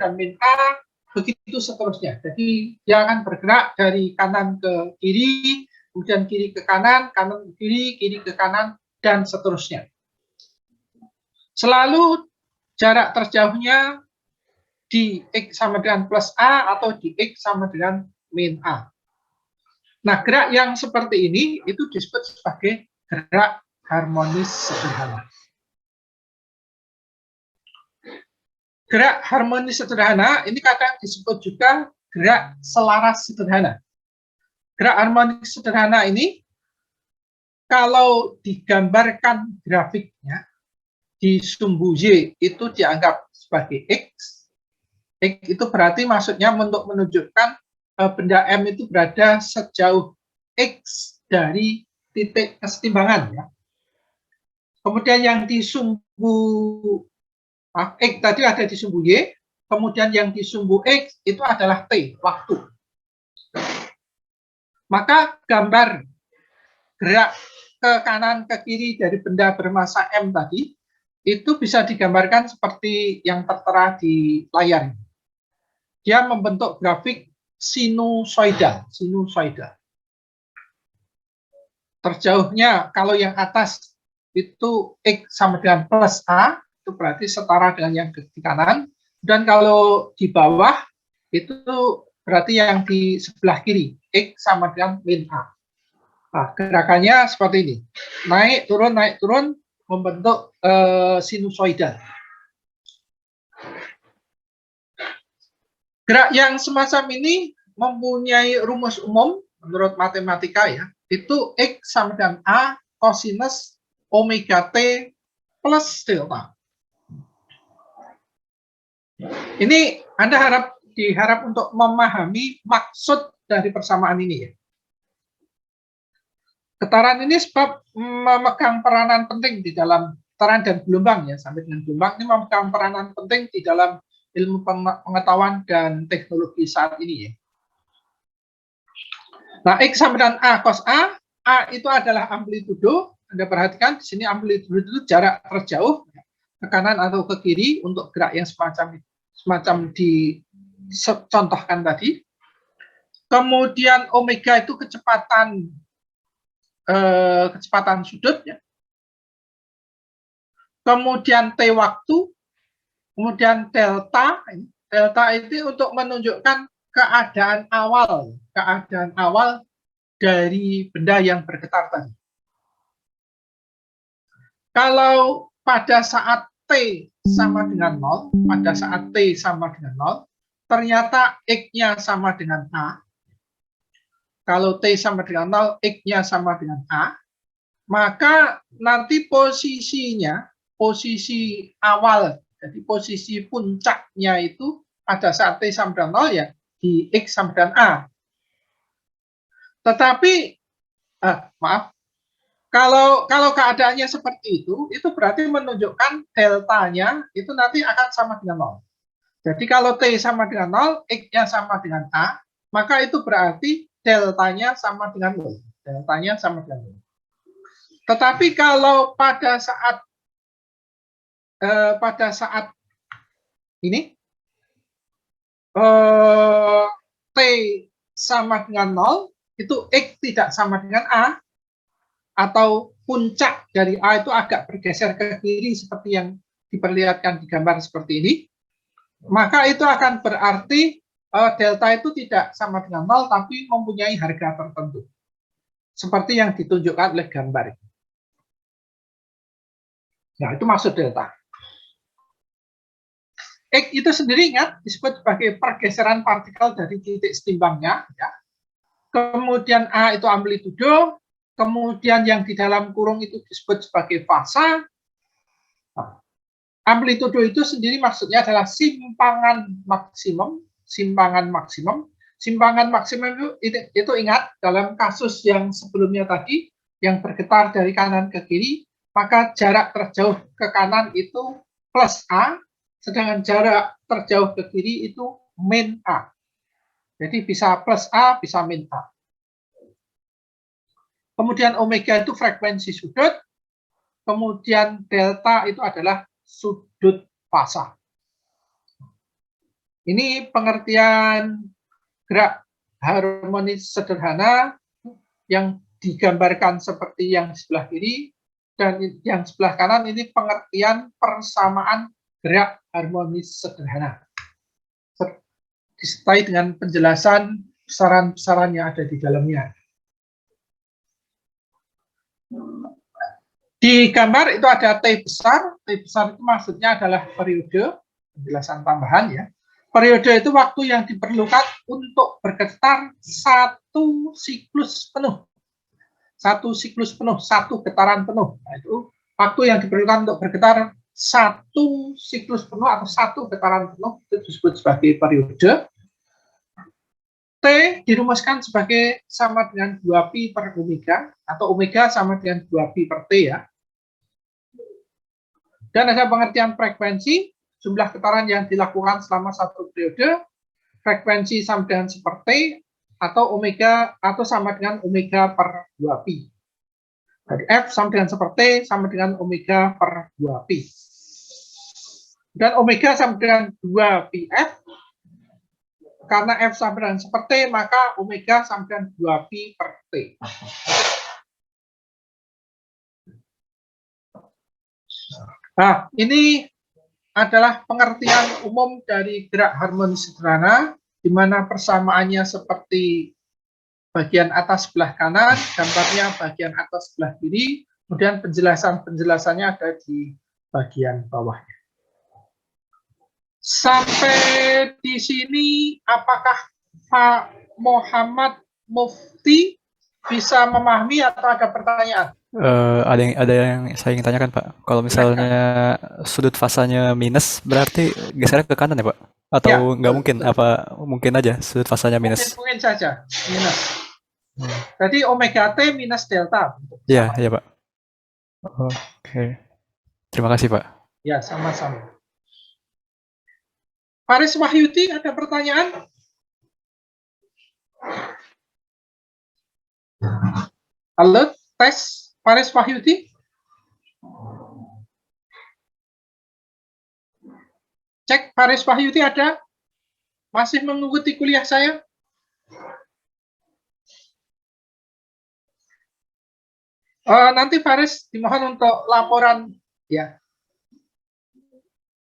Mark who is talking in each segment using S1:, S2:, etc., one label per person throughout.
S1: dan min A, begitu seterusnya. Jadi dia akan bergerak dari kanan ke kiri, kemudian kiri ke kanan ke kiri ke kanan, dan seterusnya. Selalu jarak terjauhnya di X sama dengan plus A atau di X sama dengan min A. Nah, gerak yang seperti ini itu disebut sebagai gerak harmonis sederhana. Gerak harmonis sederhana ini kadang disebut juga gerak selaras sederhana. Gerak harmonis sederhana ini kalau digambarkan grafiknya di sumbu Y itu dianggap sebagai X. X itu berarti maksudnya untuk menunjukkan benda M itu berada sejauh X dari titik kesetimbangan. Ya. Kemudian yang di sumbu X tadi ada di sumbu Y, kemudian yang di sumbu X itu adalah T, waktu. Maka gambar gerak ke kanan ke kiri dari benda bermassa M tadi, itu bisa digambarkan seperti yang tertera di layar. Dia membentuk grafik sinusoidal. Terjauhnya kalau yang atas itu X sama dengan plus A, itu berarti setara dengan yang di kanan, dan kalau di bawah itu berarti yang di sebelah kiri, X sama dengan min A. Nah, gerakannya seperti ini, naik turun, membentuk sinusoidal. Gerak yang semacam ini mempunyai rumus umum menurut matematika ya, itu X sama dengan A kosinus omega T plus delta. Ini Anda diharap untuk memahami maksud dari persamaan ini ya. Getaran ini sebab memegang peranan penting di dalam getaran dan gelombang ya, sampai dengan gelombang ini memegang peranan penting di dalam ilmu pengetahuan dan teknologi saat ini ya. Nah, X sama dengan A cos A itu adalah amplitudo. Anda perhatikan di sini amplitudo itu jarak terjauh ke kanan atau ke kiri untuk gerak yang semacam dicontohkan tadi. Kemudian omega itu kecepatan sudut ya. Kemudian T waktu, kemudian delta itu untuk menunjukkan keadaan awal dari benda yang bergetar tadi. Kalau pada saat T sama dengan 0, ternyata X-nya sama dengan A. Kalau T sama dengan 0, X-nya sama dengan A, maka nanti posisi awal, jadi posisi puncaknya itu pada saat T sama dengan 0 ya, di X sama dengan A. Tetapi, kalau keadaannya seperti itu berarti menunjukkan deltanya itu nanti akan sama dengan 0. Jadi kalau T sama dengan 0, X-nya sama dengan A, maka itu berarti deltanya sama dengan 0. Tetapi kalau pada saat ini T sama dengan 0, itu X tidak sama dengan A, atau puncak dari A itu agak bergeser ke kiri seperti yang diperlihatkan di gambar seperti ini, maka itu akan berarti delta itu tidak sama dengan 0, tapi mempunyai harga tertentu. Seperti yang ditunjukkan oleh gambar. Nah, itu maksud delta. X itu sendiri ingat disebut sebagai pergeseran partikel dari titik setimbangnya. Ya. Kemudian A itu amplitudo, kemudian yang di dalam kurung itu disebut sebagai fasa. Nah, amplitudo itu sendiri maksudnya adalah simpangan maksimum. Simpangan maksimum itu ingat dalam kasus yang sebelumnya tadi, yang bergetar dari kanan ke kiri, maka jarak terjauh ke kanan itu plus A, sedangkan jarak terjauh ke kiri itu min A. Jadi bisa plus A, bisa min A. Kemudian omega itu frekuensi sudut, kemudian delta itu adalah sudut fasa. Ini pengertian gerak harmonis sederhana yang digambarkan seperti yang sebelah kiri, dan yang sebelah kanan ini pengertian persamaan gerak harmonis sederhana, disertai dengan penjelasan besaran-besaran yang ada di dalamnya. Di gambar itu ada T besar. T besar itu maksudnya adalah periode, penjelasan tambahan ya. Periode itu waktu yang diperlukan untuk bergetar satu siklus penuh. Satu siklus penuh, satu getaran penuh. Nah, itu waktu yang diperlukan untuk bergetar satu siklus penuh atau satu getaran penuh, itu disebut sebagai periode. T dirumuskan sebagai sama dengan 2pi per omega, atau omega sama dengan 2pi per T ya. Dan ada pengertian frekuensi, jumlah getaran yang dilakukan selama satu periode, frekuensi sama dengan seperti, atau omega, atau sama dengan omega per 2pi. Jadi F sama dengan seperti, sama dengan omega per 2pi. Dan omega sama dengan 2πf, karena F sama dengan seperti, maka omega sama dengan 2pi per T. Nah, ini adalah pengertian umum dari gerak harmonis sederhana, di mana persamaannya seperti bagian atas sebelah kanan, gambarnya bagian atas sebelah kiri, kemudian penjelasannya ada di bagian bawahnya. Sampai di sini, apakah Pak Muhammad Mufti bisa memahami atau ada pertanyaan?
S2: Ada yang saya ingin tanyakan, Pak. Kalau misalnya sudut fasanya minus, berarti gesernya ke kanan ya, Pak? Atau
S1: Ya,
S2: nggak mungkin?
S1: betul.
S2: Apa mungkin aja sudut fasanya minus?
S1: Mungkin saja minus. Jadi omega T minus delta.
S2: Iya, iya, Pak. Oke. Terima kasih, Pak.
S1: Ya, sama-sama. Faris Wahyudi, ada pertanyaan? Halo, tes. Faris Wahyudi? Cek, Faris Wahyudi ada? Masih mengikuti kuliah saya? Nanti Faris dimohon untuk laporan ya.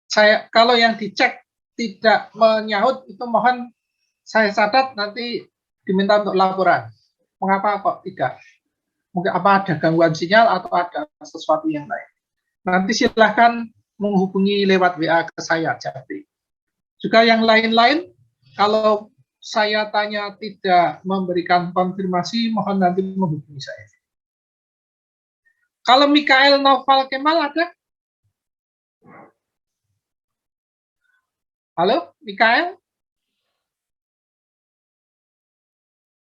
S1: Saya kalau yang dicek tidak menyahut itu mohon saya catat, nanti diminta untuk laporan. Mengapa kok tidak? Mungkin apa ada gangguan sinyal atau ada sesuatu yang lain. Nanti silahkan menghubungi lewat WA ke saya, Jafri. Juga yang lain-lain, kalau saya tanya tidak memberikan konfirmasi, mohon nanti menghubungi saya. Kalau Mikael Noval Kemal ada? Halo, Mikael?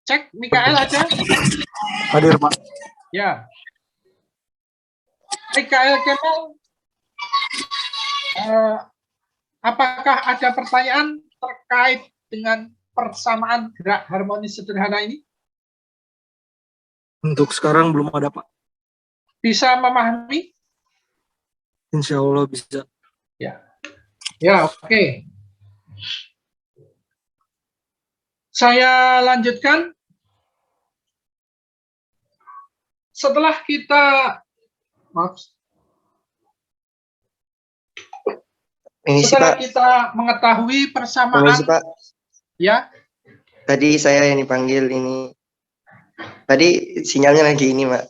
S1: Cek, Mikael ada?
S3: Hadir, Pak.
S1: Ya. Mikael Kemal, apakah ada pertanyaan terkait dengan persamaan gerak harmonis sederhana ini?
S3: Untuk sekarang belum ada, Pak.
S1: Bisa memahami?
S3: Insya Allah bisa.
S1: Ya, ya, oke. Saya lanjutkan. Setelah kita, setelah kita mengetahui persamaan,
S4: Pak.
S1: Ya.
S4: Tadi saya yang dipanggil ini. Tadi sinyalnya lagi ini, Pak.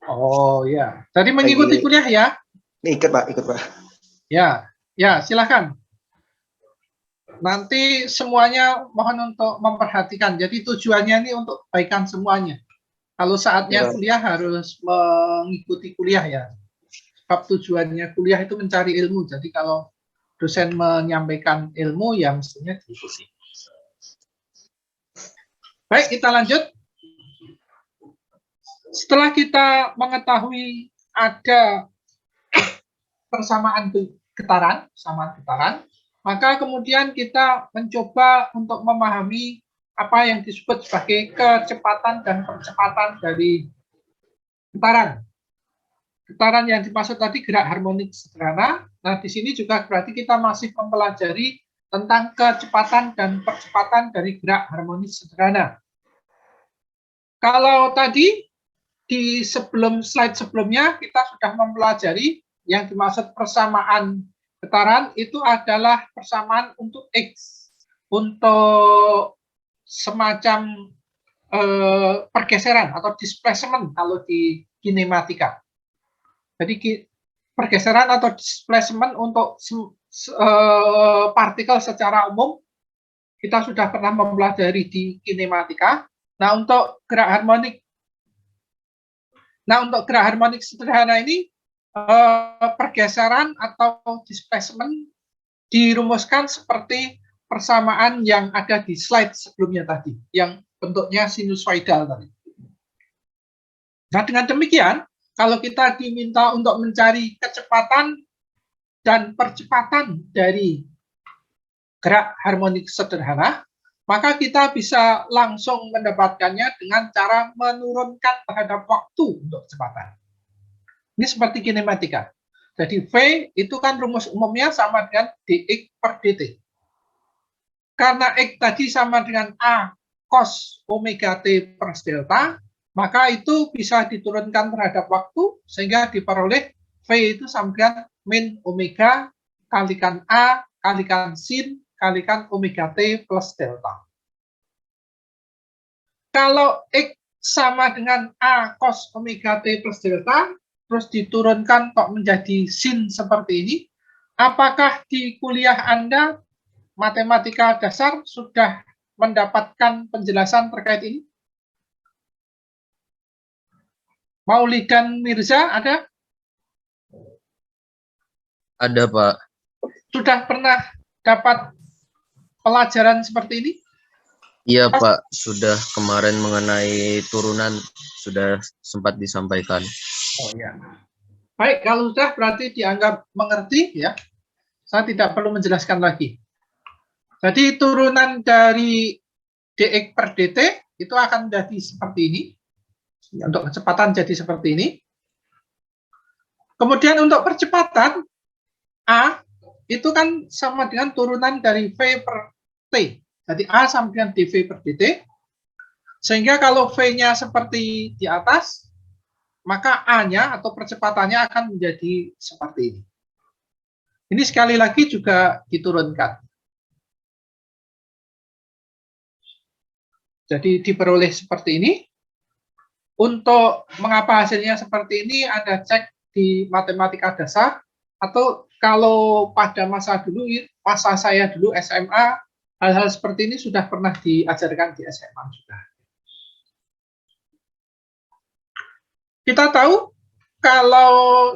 S1: Oh ya. Tadi mengikuti kuliah ya?
S4: Ikut, Pak.
S1: Ya, silakan. Nanti semuanya mohon untuk memperhatikan. Jadi tujuannya ini untuk kebaikan semuanya. Kalau saatnya kuliah harus mengikuti kuliah ya. Sebab tujuannya kuliah itu mencari ilmu. Jadi kalau dosen menyampaikan ilmu ya mestinya diikuti. Baik, kita lanjut. Setelah kita mengetahui ada persamaan getaran, maka kemudian kita mencoba untuk memahami apa yang disebut sebagai kecepatan dan percepatan dari getaran. Getaran yang dimaksud tadi gerak harmonik sederhana. Nah, di sini juga berarti kita masih mempelajari tentang kecepatan dan percepatan dari gerak harmonis sederhana. Kalau tadi di slide sebelumnya kita sudah mempelajari yang dimaksud persamaan getaran itu adalah persamaan untuk X, untuk semacam pergeseran atau displacement kalau di kinematika. Jadi pergeseran atau displacement untuk partikel secara umum kita sudah pernah mempelajari di kinematika. Nah, untuk gerak harmonik sederhana ini pergeseran atau displacement dirumuskan seperti persamaan yang ada di slide sebelumnya tadi, yang bentuknya sinusoidal tadi. Nah, dengan demikian, kalau kita diminta untuk mencari kecepatan dan percepatan dari gerak harmonik sederhana, maka kita bisa langsung mendapatkannya dengan cara menurunkan terhadap waktu untuk kecepatan. Ini seperti kinematika. Jadi V itu kan rumus umumnya sama dengan dx per dt. Karena X tadi sama dengan A cos omega T per delta, maka itu bisa diturunkan terhadap waktu, sehingga diperoleh V itu sama dengan min omega kalikan A kalikan sin kalikan omega T plus delta. Kalau X sama dengan A cos omega T plus delta, terus diturunkan kok menjadi sin seperti ini, apakah di kuliah Anda matematika dasar sudah mendapatkan penjelasan terkait ini? Mauli dan Mirza ada?
S5: Ada, Pak.
S1: Sudah pernah dapat pelajaran seperti ini?
S5: Iya, Pak. Sudah kemarin mengenai turunan sudah sempat disampaikan.
S1: Oh ya. Baik, kalau sudah berarti dianggap mengerti ya. Saya tidak perlu menjelaskan lagi. Jadi turunan dari dx per dt itu akan jadi seperti ini. Untuk kecepatan jadi seperti ini. Kemudian untuk percepatan A itu kan sama dengan turunan dari V per T. Jadi A sama dengan dV per dt. Sehingga kalau V-nya seperti di atas, maka A-nya atau percepatannya akan menjadi seperti ini. Ini sekali lagi juga diturunkan. Jadi diperoleh seperti ini. Untuk mengapa hasilnya seperti ini, Anda cek di matematika dasar, atau kalau pada masa saya dulu SMA, hal-hal seperti ini sudah pernah diajarkan di SMA juga. Kita tahu kalau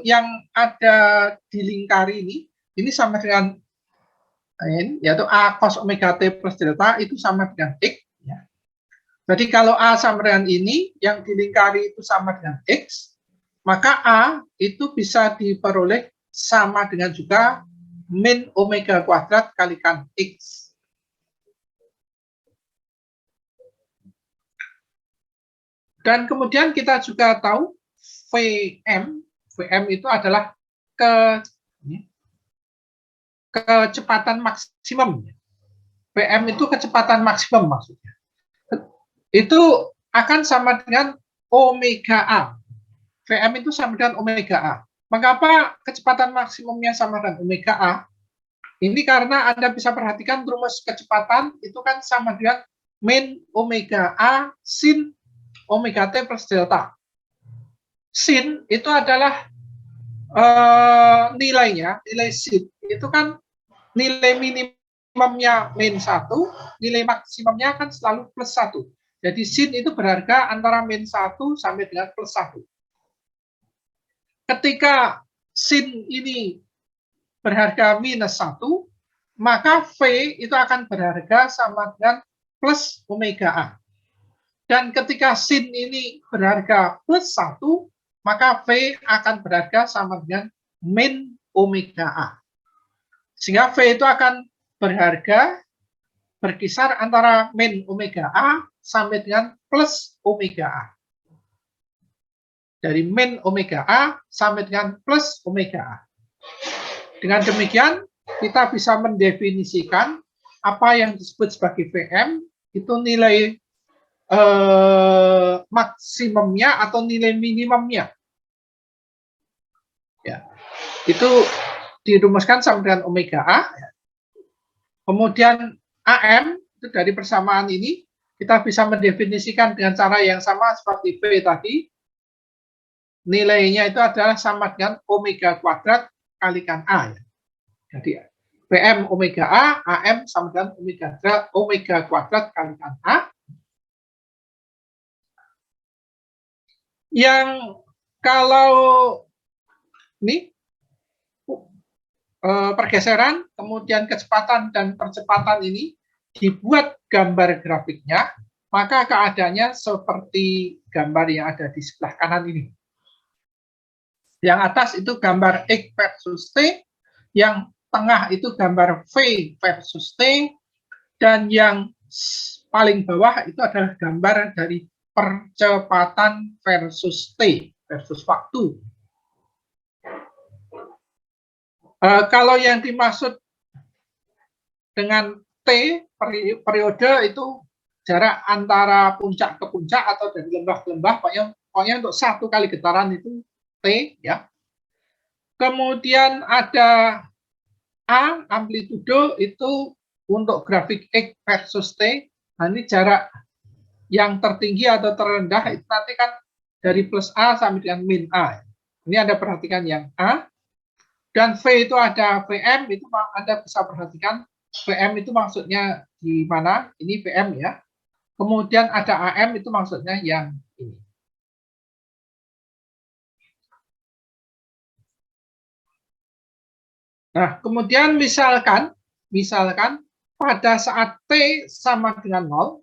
S1: yang ada di lingkari ini sama dengan N, yaitu A cos omega T plus delta itu sama dengan X. Ya. Jadi kalau A sama dengan ini, yang dilingkari itu sama dengan X, maka A itu bisa diperoleh sama dengan juga min omega kuadrat kalikan X. Dan kemudian kita juga tahu VM itu adalah kecepatan maksimum. VM itu kecepatan maksimum maksudnya. Itu akan sama dengan omega A. VM itu sama dengan omega A. Mengapa kecepatan maksimumnya sama dengan omega A? Ini karena Anda bisa perhatikan rumus kecepatan itu kan sama dengan min omega A sin omega T plus delta. Sin itu adalah nilainya, nilai sin itu kan nilai minimumnya min 1, nilai maksimumnya kan selalu plus 1. Jadi sin itu berharga antara min 1 sampai dengan plus 1. Ketika sin ini berharga minus 1, maka V itu akan berharga sama dengan plus omega A. Dan ketika sin ini berharga plus 1, maka V akan berharga sama dengan min omega A. Sehingga V itu akan berharga berkisar antara min omega A sampai dengan plus omega A. Dari min omega A sampai dengan plus omega A. Dengan demikian, kita bisa mendefinisikan apa yang disebut sebagai VM itu nilai maksimumnya atau nilai minimumnya. Ya, itu dirumuskan sama dengan omega A. Kemudian AM itu dari persamaan ini kita bisa mendefinisikan dengan cara yang sama seperti V tadi. Nilainya itu adalah sama dengan omega kuadrat kalikan A. Ya. Jadi VM omega A, AM sama dengan omega kuadrat kalikan A. Yang kalau ini pergeseran, kemudian kecepatan dan percepatan ini dibuat gambar grafiknya, maka keadaannya seperti gambar yang ada di sebelah kanan ini. Yang atas itu gambar X versus T, yang tengah itu gambar V versus T, dan yang paling bawah itu adalah gambar dari percepatan versus T, versus waktu. Kalau yang dimaksud dengan T, periode itu jarak antara puncak ke puncak atau dari lembah ke lembah, pokoknya untuk satu kali getaran itu T, ya. Kemudian ada A, amplitudo itu untuk grafik X versus T. Nah, ini jarak yang tertinggi atau terendah itu nanti kan dari plus A sampai dengan min A. Ini Anda perhatikan yang A. Dan V itu ada VM, itu Anda bisa perhatikan VM itu maksudnya di mana? Ini VM ya. Kemudian ada AM itu maksudnya yang ini. Nah, kemudian misalkan pada saat T sama dengan 0,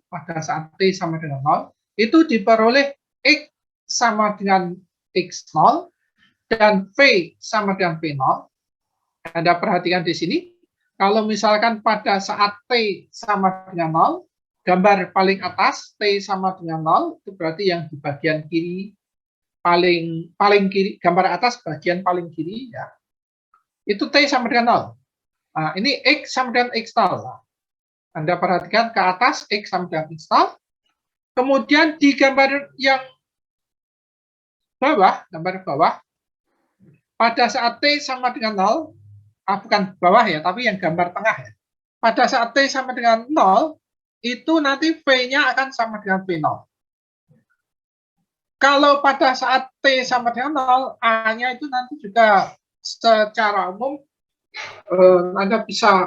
S1: itu diperoleh X sama dengan X0 dan V sama dengan V0. Anda perhatikan di sini, kalau misalkan pada saat T sama dengan 0, gambar paling atas T sama dengan 0, itu berarti yang di bagian kiri paling kiri, gambar atas bagian paling kiri ya. Itu T sama dengan 0. Nah, ini X sama dengan X0. Anda perhatikan ke atas X sama dengan X0. Kemudian di gambar yang bawah, pada saat T sama dengan 0, bukan bawah ya, tapi yang gambar tengah ya. Pada saat T sama dengan 0, itu nanti V-nya akan sama dengan V0. Kalau pada saat T sama dengan 0, A-nya itu nanti juga secara umum Anda bisa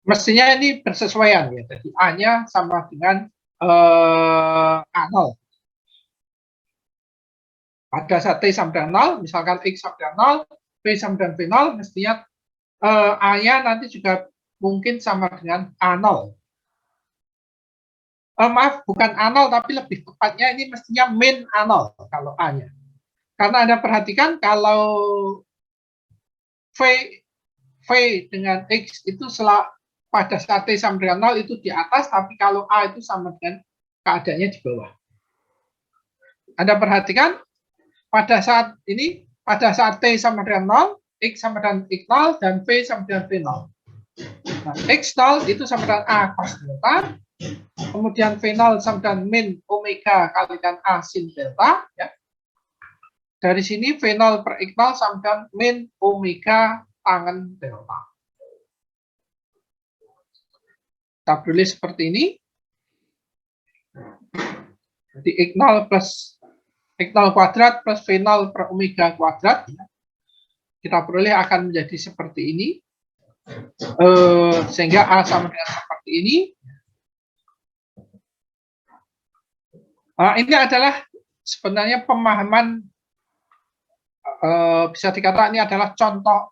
S1: mestinya ini bersesuaian ya. Jadi A-nya sama dengan A0. Pada saat T sama dengan 0, misalkan X sama dengan 0, V sama dengan V0, mestinya A-nya nanti juga mungkin sama dengan A0. Maaf, bukan A0, tapi lebih tepatnya ini mestinya min A0 kalau A-nya. Karena Anda perhatikan kalau V dengan X itu pada saat T sama dengan 0 itu di atas, tapi kalau A itu sama dengan keadaannya di bawah. Anda perhatikan, pada saat T sama dengan 0, X sama dengan X0, dan V sama dengan V0. Nah, X0 itu sama dengan A cos delta, kemudian V0 sama dengan min omega kalikan A sin delta. Ya. Dari sini V0 per X0 sama dengan min omega tangen delta. Kita tulis seperti ini. Jadi X0 plus X0 kuadrat plus V0 per omega kuadrat. Kita peroleh akan menjadi seperti ini. Sehingga A sama dengan seperti ini. Ini adalah sebenarnya pemahaman, bisa dikatakan ini adalah contoh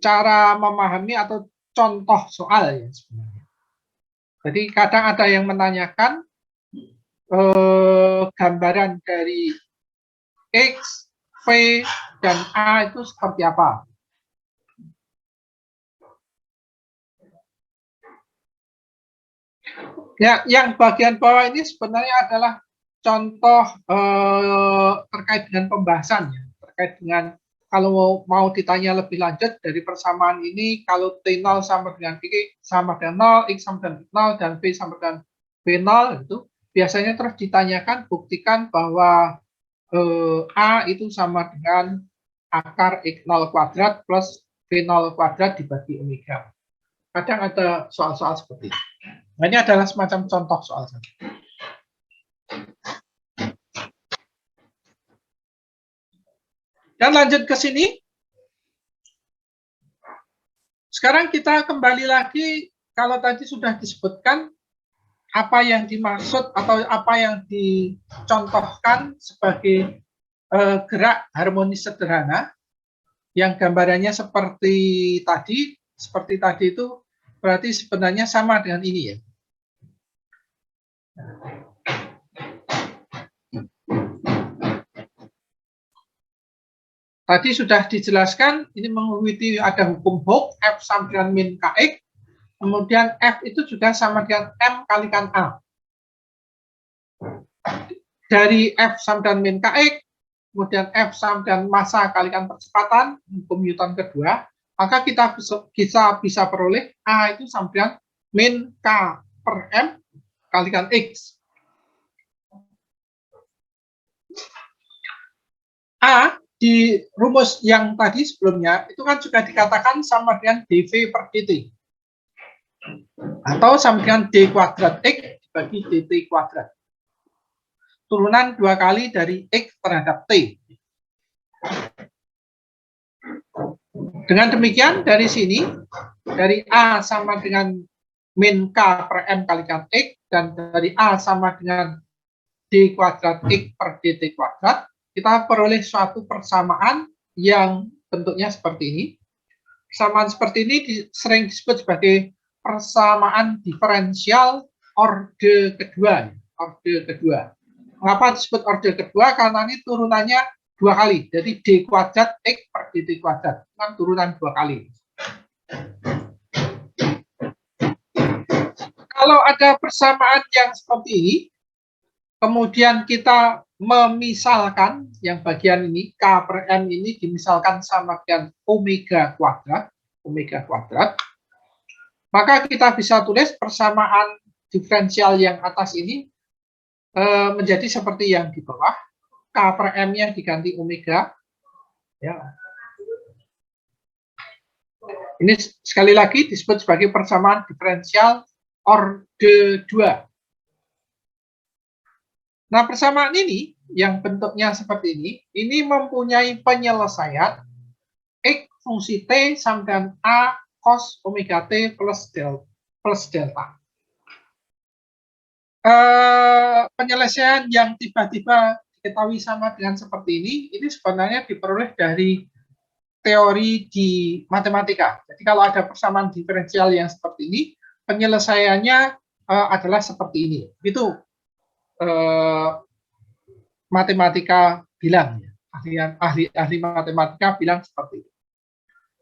S1: cara memahami atau contoh soal ya sebenarnya. Jadi kadang ada yang menanyakan gambaran dari X, V, dan A itu seperti apa. Ya, yang bagian bawah ini sebenarnya adalah contoh terkait dengan pembahasan ya, terkait dengan kalau mau ditanya lebih lanjut dari persamaan ini, kalau T0 sama dengan X sama dengan 0, X sama dengan 0, dan V sama dengan V0, itu biasanya terus ditanyakan, buktikan bahwa A itu sama dengan akar X0 kuadrat plus V0 kuadrat dibagi omega. Kadang ada soal-soal seperti ini. Nah, ini adalah semacam contoh soal saja. Dan lanjut ke sini. Sekarang kita kembali lagi, kalau tadi sudah disebutkan apa yang dimaksud atau apa yang dicontohkan sebagai gerak harmonis sederhana, yang gambarannya seperti tadi itu berarti sebenarnya sama dengan ini ya. Tadi sudah dijelaskan, ini mengikuti ada hukum Hooke, F sama dengan min Kx, kemudian F itu juga sama dengan M kalikan A. Dari F sama dengan min Kx, kemudian F sama dengan massa kalikan percepatan, hukum Newton kedua, maka kita bisa peroleh A itu sama dengan min K per M kalikan X. A di rumus yang tadi sebelumnya itu kan juga dikatakan sama dengan dV per dt atau sama dengan d kuadrat x dibagi dt kuadrat, turunan 2 kali dari x terhadap t. Dengan demikian dari sini, dari A sama dengan min K per M kalikan x, dan dari A sama dengan d kuadrat x per dt kuadrat, kita peroleh suatu persamaan yang bentuknya seperti ini. Persamaan seperti ini sering disebut sebagai persamaan diferensial orde kedua. Mengapa disebut orde kedua? Karena ini turunannya 2 kali. Jadi d kuadrat x per dt kuadrat. Kan turunan 2 kali. Kalau ada persamaan yang seperti ini, kemudian kita memisalkan yang bagian ini, K per M ini dimisalkan sama dengan omega kuadrat, maka kita bisa tulis persamaan diferensial yang atas ini menjadi seperti yang di bawah. K per M-nya diganti omega. Ya. Ini sekali lagi disebut sebagai persamaan diferensial orde 2. Nah, persamaan ini yang bentuknya seperti ini mempunyai penyelesaian X fungsi T sama dengan A cos omega T plus delta. Penyelesaian yang tiba-tiba diketahui sama dengan seperti ini sebenarnya diperoleh dari teori di matematika. Jadi kalau ada persamaan diferensial yang seperti ini, penyelesaiannya adalah seperti ini. Itu matematika bilang, ahli matematika bilang seperti itu.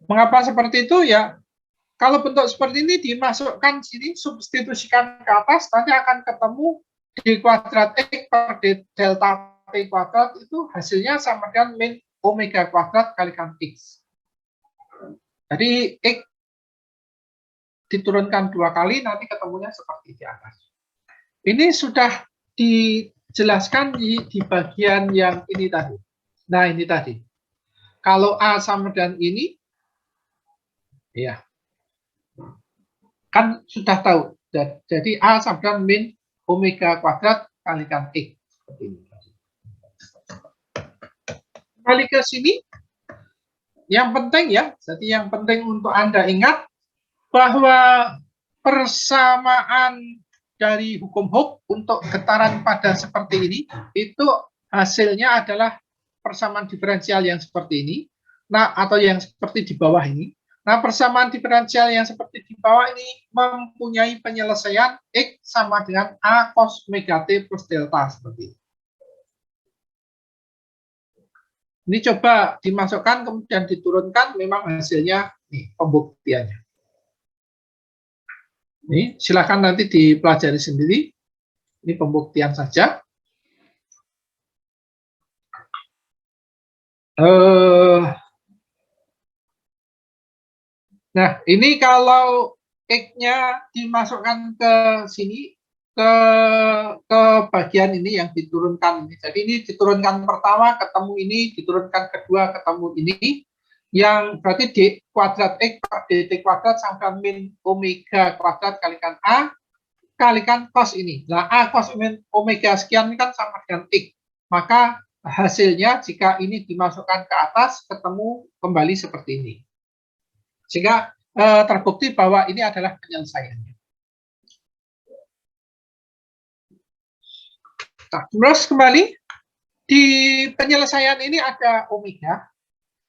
S1: Mengapa seperti itu? Ya, kalau bentuk seperti ini dimasukkan sini, substitusikan ke atas, nanti akan ketemu d kuadrat x per delta t kuadrat, itu hasilnya sama dengan min omega kuadrat kalikan x. Jadi x diturunkan 2 kali, nanti ketemunya seperti di atas. Ini sudah dijelaskan di bagian yang ini tadi. Nah, ini tadi. Kalau A sama dengan ini, ya, kan sudah tahu. Jadi A sama dengan min omega kuadrat kalikan X. Seperti ini. Kembali ke sini. Yang penting ya, jadi yang penting untuk Anda ingat bahwa persamaan dari hukum Hooke untuk getaran pada seperti ini, itu hasilnya adalah persamaan diferensial yang seperti ini, nah atau yang seperti di bawah ini. Nah, persamaan diferensial yang seperti di bawah ini mempunyai penyelesaian X sama dengan A cos omega T plus delta seperti ini. Ini coba dimasukkan kemudian diturunkan, memang hasilnya nih pembuktiannya. Ini silakan nanti dipelajari sendiri. Ini pembuktian saja. Eh, nah, ini kalau X-nya dimasukkan ke sini, ke bagian ini yang diturunkan ini. Jadi ini diturunkan pertama, ketemu ini, diturunkan kedua, ketemu ini. Yang berarti D kuadrat X per DT kuadrat sama min omega kuadrat kalikan A, kalikan cos ini. Nah, A cos min omega sekian ini kan sama dengan X. Maka hasilnya jika ini dimasukkan ke atas, ketemu kembali seperti ini. Sehingga terbukti bahwa ini adalah penyelesaiannya. Nah, terus kembali, di penyelesaian ini ada omega.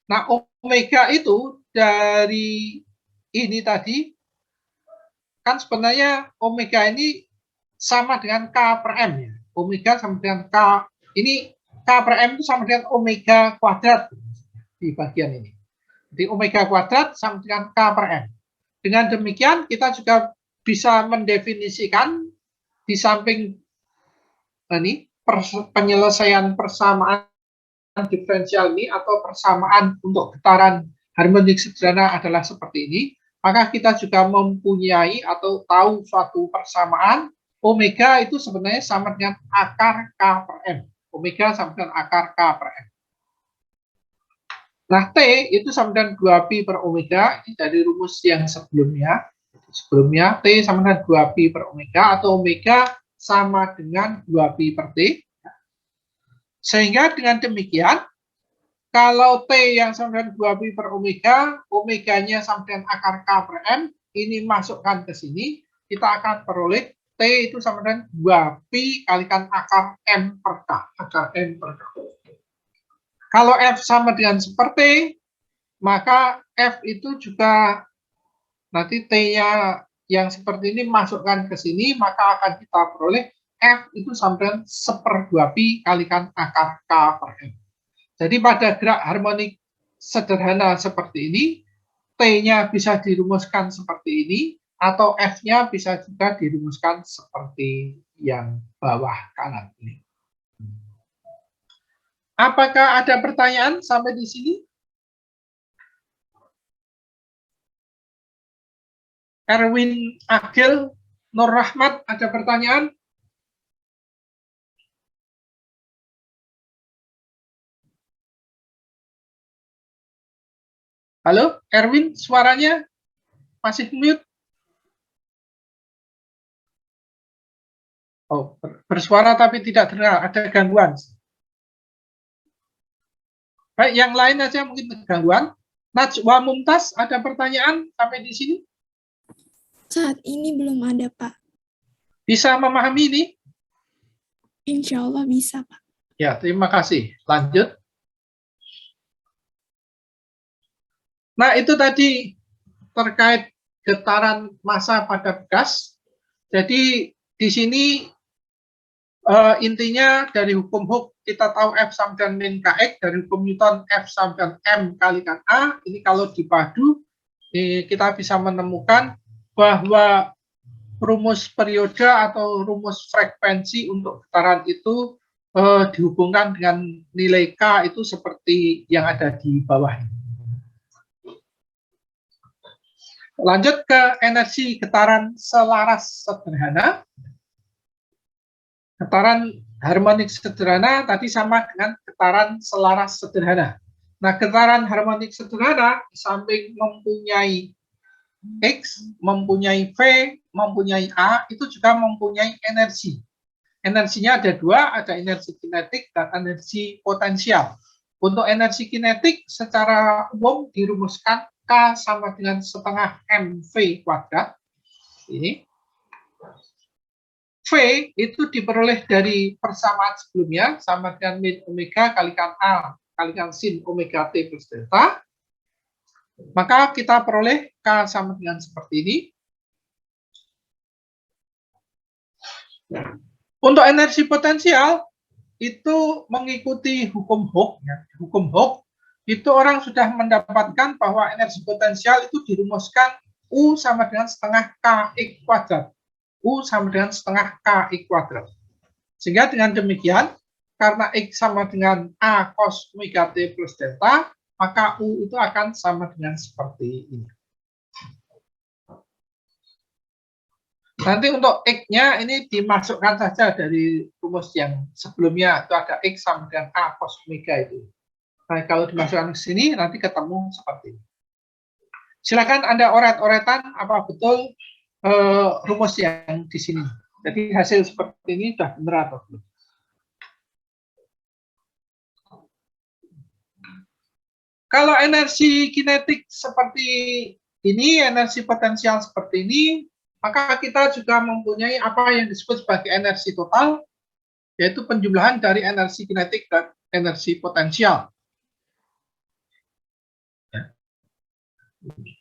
S1: Nah, omega itu dari ini tadi, kan sebenarnya omega ini sama dengan K per M. Ya. Omega sama dengan K, ini K per M itu sama dengan omega kuadrat di bagian ini. Jadi omega kuadrat sama dengan K per M. Dengan demikian, kita juga bisa mendefinisikan di samping ini penyelesaian persamaan diferensial ini atau persamaan untuk getaran harmonik sederhana adalah seperti ini, maka kita juga mempunyai atau tahu suatu persamaan omega itu sebenarnya sama dengan akar K per M. Omega sama dengan akar K per M. Nah, T itu sama dengan 2pi per omega, ini dari rumus yang sebelumnya. Sebelumnya, T sama dengan 2pi per omega, atau omega sama dengan 2pi per T. Sehingga dengan demikian, kalau T yang sama dengan 2pi per omega, omeganya sama dengan akar K per M, ini masukkan ke sini, kita akan peroleh T itu sama dengan 2pi kalikan akar M per K. Akar M per K. Kalau F sama dengan seperti, maka F itu juga nanti T-nya yang seperti ini masukkan ke sini, maka akan kita peroleh F itu sama dengan 1/2pi kalikan akar K per M. Jadi pada gerak harmonik sederhana seperti ini, T-nya bisa dirumuskan seperti ini, atau F-nya bisa juga dirumuskan seperti yang bawah kanan ini. Apakah ada pertanyaan sampai di sini? Erwin Agil Nur Rahmat, ada pertanyaan? Halo, Erwin, suaranya masih mute? Oh, bersuara tapi tidak terdengar, ada gangguan. Baik, yang lain aja mungkin gangguan. Najwa Mumtaz, ada pertanyaan sampai di sini?
S6: Saat ini belum ada, Pak.
S1: Bisa memahami ini?
S6: Insya Allah bisa, Pak.
S1: Ya, terima kasih. Lanjut. Nah, itu tadi terkait getaran massa pada gas. Jadi, di sini intinya dari hukum Hooke kita tahu F sama dengan min Kx, dari hukum Newton F sama dengan M kalikan A. Ini kalau dipadu, kita bisa menemukan bahwa rumus periode atau rumus frekuensi untuk getaran itu dihubungkan dengan nilai K itu seperti yang ada di bawah ini. Lanjut ke energi getaran selaras sederhana. Getaran harmonik sederhana tadi sama dengan getaran selaras sederhana. Nah, getaran harmonik sederhana di samping mempunyai X, mempunyai V, mempunyai A, itu juga mempunyai energi. Energinya ada dua, ada energi kinetik dan energi potensial. Untuk energi kinetik secara umum dirumuskan K sama dengan setengah mv kuadrat. Ini. V itu diperoleh dari persamaan sebelumnya sama dengan min omega kalikan A kalikan sin omega T plus delta. Maka kita peroleh K sama dengan seperti ini. Untuk energi potensial itu mengikuti hukum Hooke. Ya. Hukum Hooke itu orang sudah mendapatkan bahwa energi potensial itu dirumuskan U sama dengan setengah Kx kuadrat. U sama dengan setengah Ki kuadrat. Sehingga dengan demikian, karena X sama dengan A cos omega T plus delta, maka U itu akan sama dengan seperti ini. Nanti untuk X-nya ini dimasukkan saja dari rumus yang sebelumnya, itu ada X sama dengan A cos omega itu. Nah, kalau dimasukkan ke sini, nanti ketemu seperti ini. Silakan Anda oret-oretan apa betul rumus yang di sini. Jadi hasil seperti ini sudah benar atau belum. Kalau energi kinetik seperti ini, energi potensial seperti ini, maka kita juga mempunyai apa yang disebut sebagai energi total, yaitu penjumlahan dari energi kinetik dan energi potensial.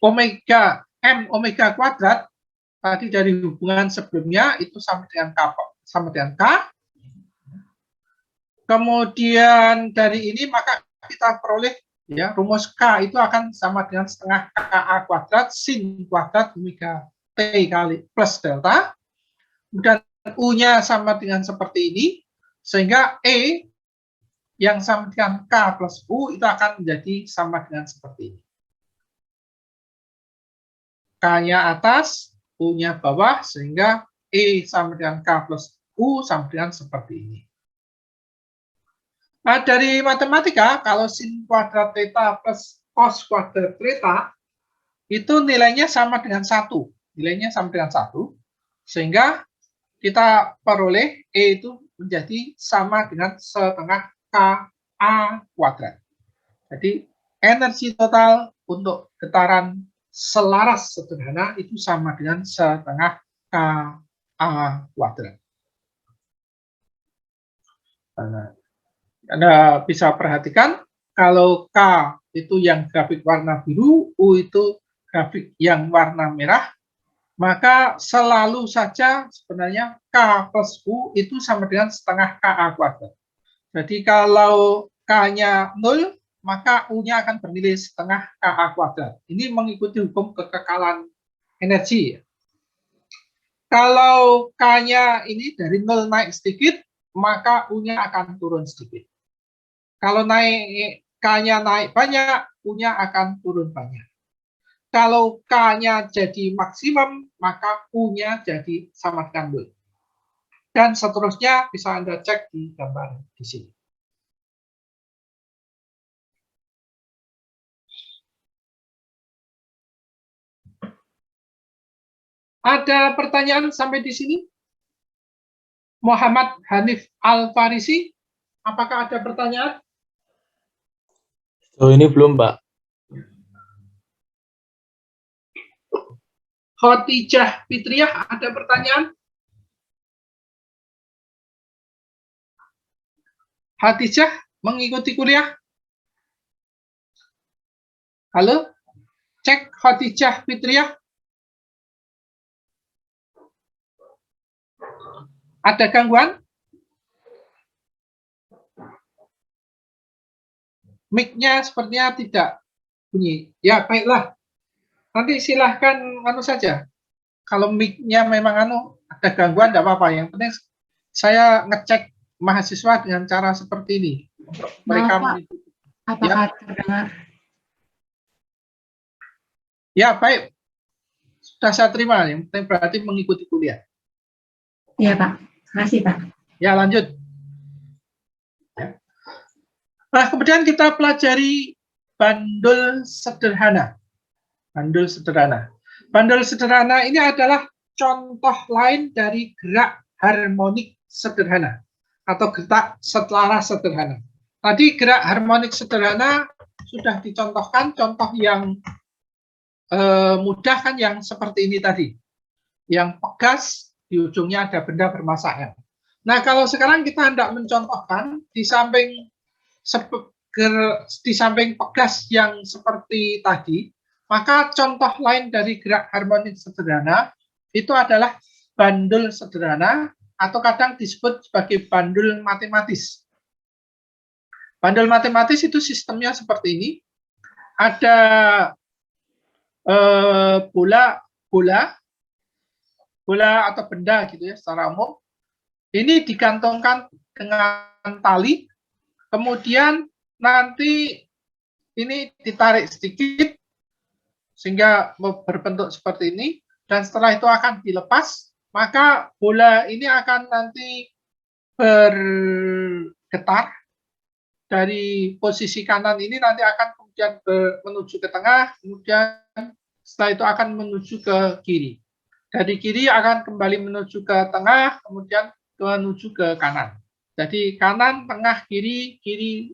S1: Omega M omega kuadrat tadi dari hubungan sebelumnya itu sama dengan K. Kemudian dari ini maka kita peroleh ya rumus K itu akan sama dengan setengah KA kuadrat sin kuadrat omega T kali plus delta. Kemudian U-nya sama dengan seperti ini, sehingga E yang sama dengan K plus U itu akan menjadi sama dengan seperti ini. K-nya atas, U-nya bawah, sehingga E sama dengan K plus U sama dengan seperti ini. Nah, dari matematika, kalau sin kuadrat theta plus cos kuadrat theta, itu nilainya sama dengan 1. Nilainya sama dengan 1, sehingga kita peroleh E itu menjadi sama dengan setengah KA kuadrat. Jadi, energi total untuk getaran selaras sederhana itu sama dengan setengah KA kuadrat. Anda bisa perhatikan, kalau K itu yang grafik warna biru, U itu grafik yang warna merah, maka selalu saja sebenarnya K plus U itu sama dengan setengah KA kuadrat. Jadi kalau K-nya 0, maka U-nya akan bernilai setengah KA kuadrat. Ini mengikuti hukum kekekalan energi. Kalau K-nya ini dari 0 naik sedikit, maka U-nya akan turun sedikit. Kalau K-nya naik banyak, U-nya akan turun banyak. Kalau K-nya jadi maksimum, maka U-nya jadi sama dengan 0. Dan seterusnya bisa Anda cek di gambar di sini. Ada pertanyaan sampai di sini? Muhammad Hanif Al-Farisi, apakah ada pertanyaan?
S7: Oh, ini belum, Pak.
S1: Khotijah Fitriah, ada pertanyaan? Khotijah, mengikuti kuliah? Halo? Cek Khotijah Fitriah. Ada gangguan? Mic-nya sepertinya tidak bunyi. Ya, baiklah. Nanti silahkan saja. Kalau mic-nya memang ada gangguan, tidak apa-apa. Yang penting saya ngecek mahasiswa dengan cara seperti ini. Mereka mengikuti.
S8: Apakah terdengar?
S1: Ya, baik. Sudah saya terima. Yang penting berarti mengikuti kuliah.
S8: Iya, Pak. Terima kasih, Pak.
S1: Ya, lanjut. Ya. Nah, kemudian kita pelajari bandul sederhana. Bandul sederhana. Bandul sederhana ini adalah contoh lain dari gerak harmonik sederhana atau gerak selaras sederhana. Tadi gerak harmonik sederhana sudah dicontohkan, contoh yang mudah kan yang seperti ini tadi. Yang pegas, di ujungnya ada benda bermassa M. Nah, kalau sekarang kita hendak mencontohkan di samping pegas yang seperti tadi, maka contoh lain dari gerak harmonik sederhana itu adalah bandul sederhana atau kadang disebut sebagai bandul matematis. Bandul matematis itu sistemnya seperti ini. Ada bola atau benda gitu ya secara umum. Ini digantungkan dengan tali, kemudian nanti ini ditarik sedikit sehingga berbentuk seperti ini, dan setelah itu akan dilepas, maka bola ini akan nanti bergetar dari posisi kanan ini, nanti akan kemudian menuju ke tengah, kemudian setelah itu akan menuju ke kiri. Dari kiri akan kembali menuju ke tengah, kemudian menuju ke kanan. Jadi kanan, tengah, kiri, kiri,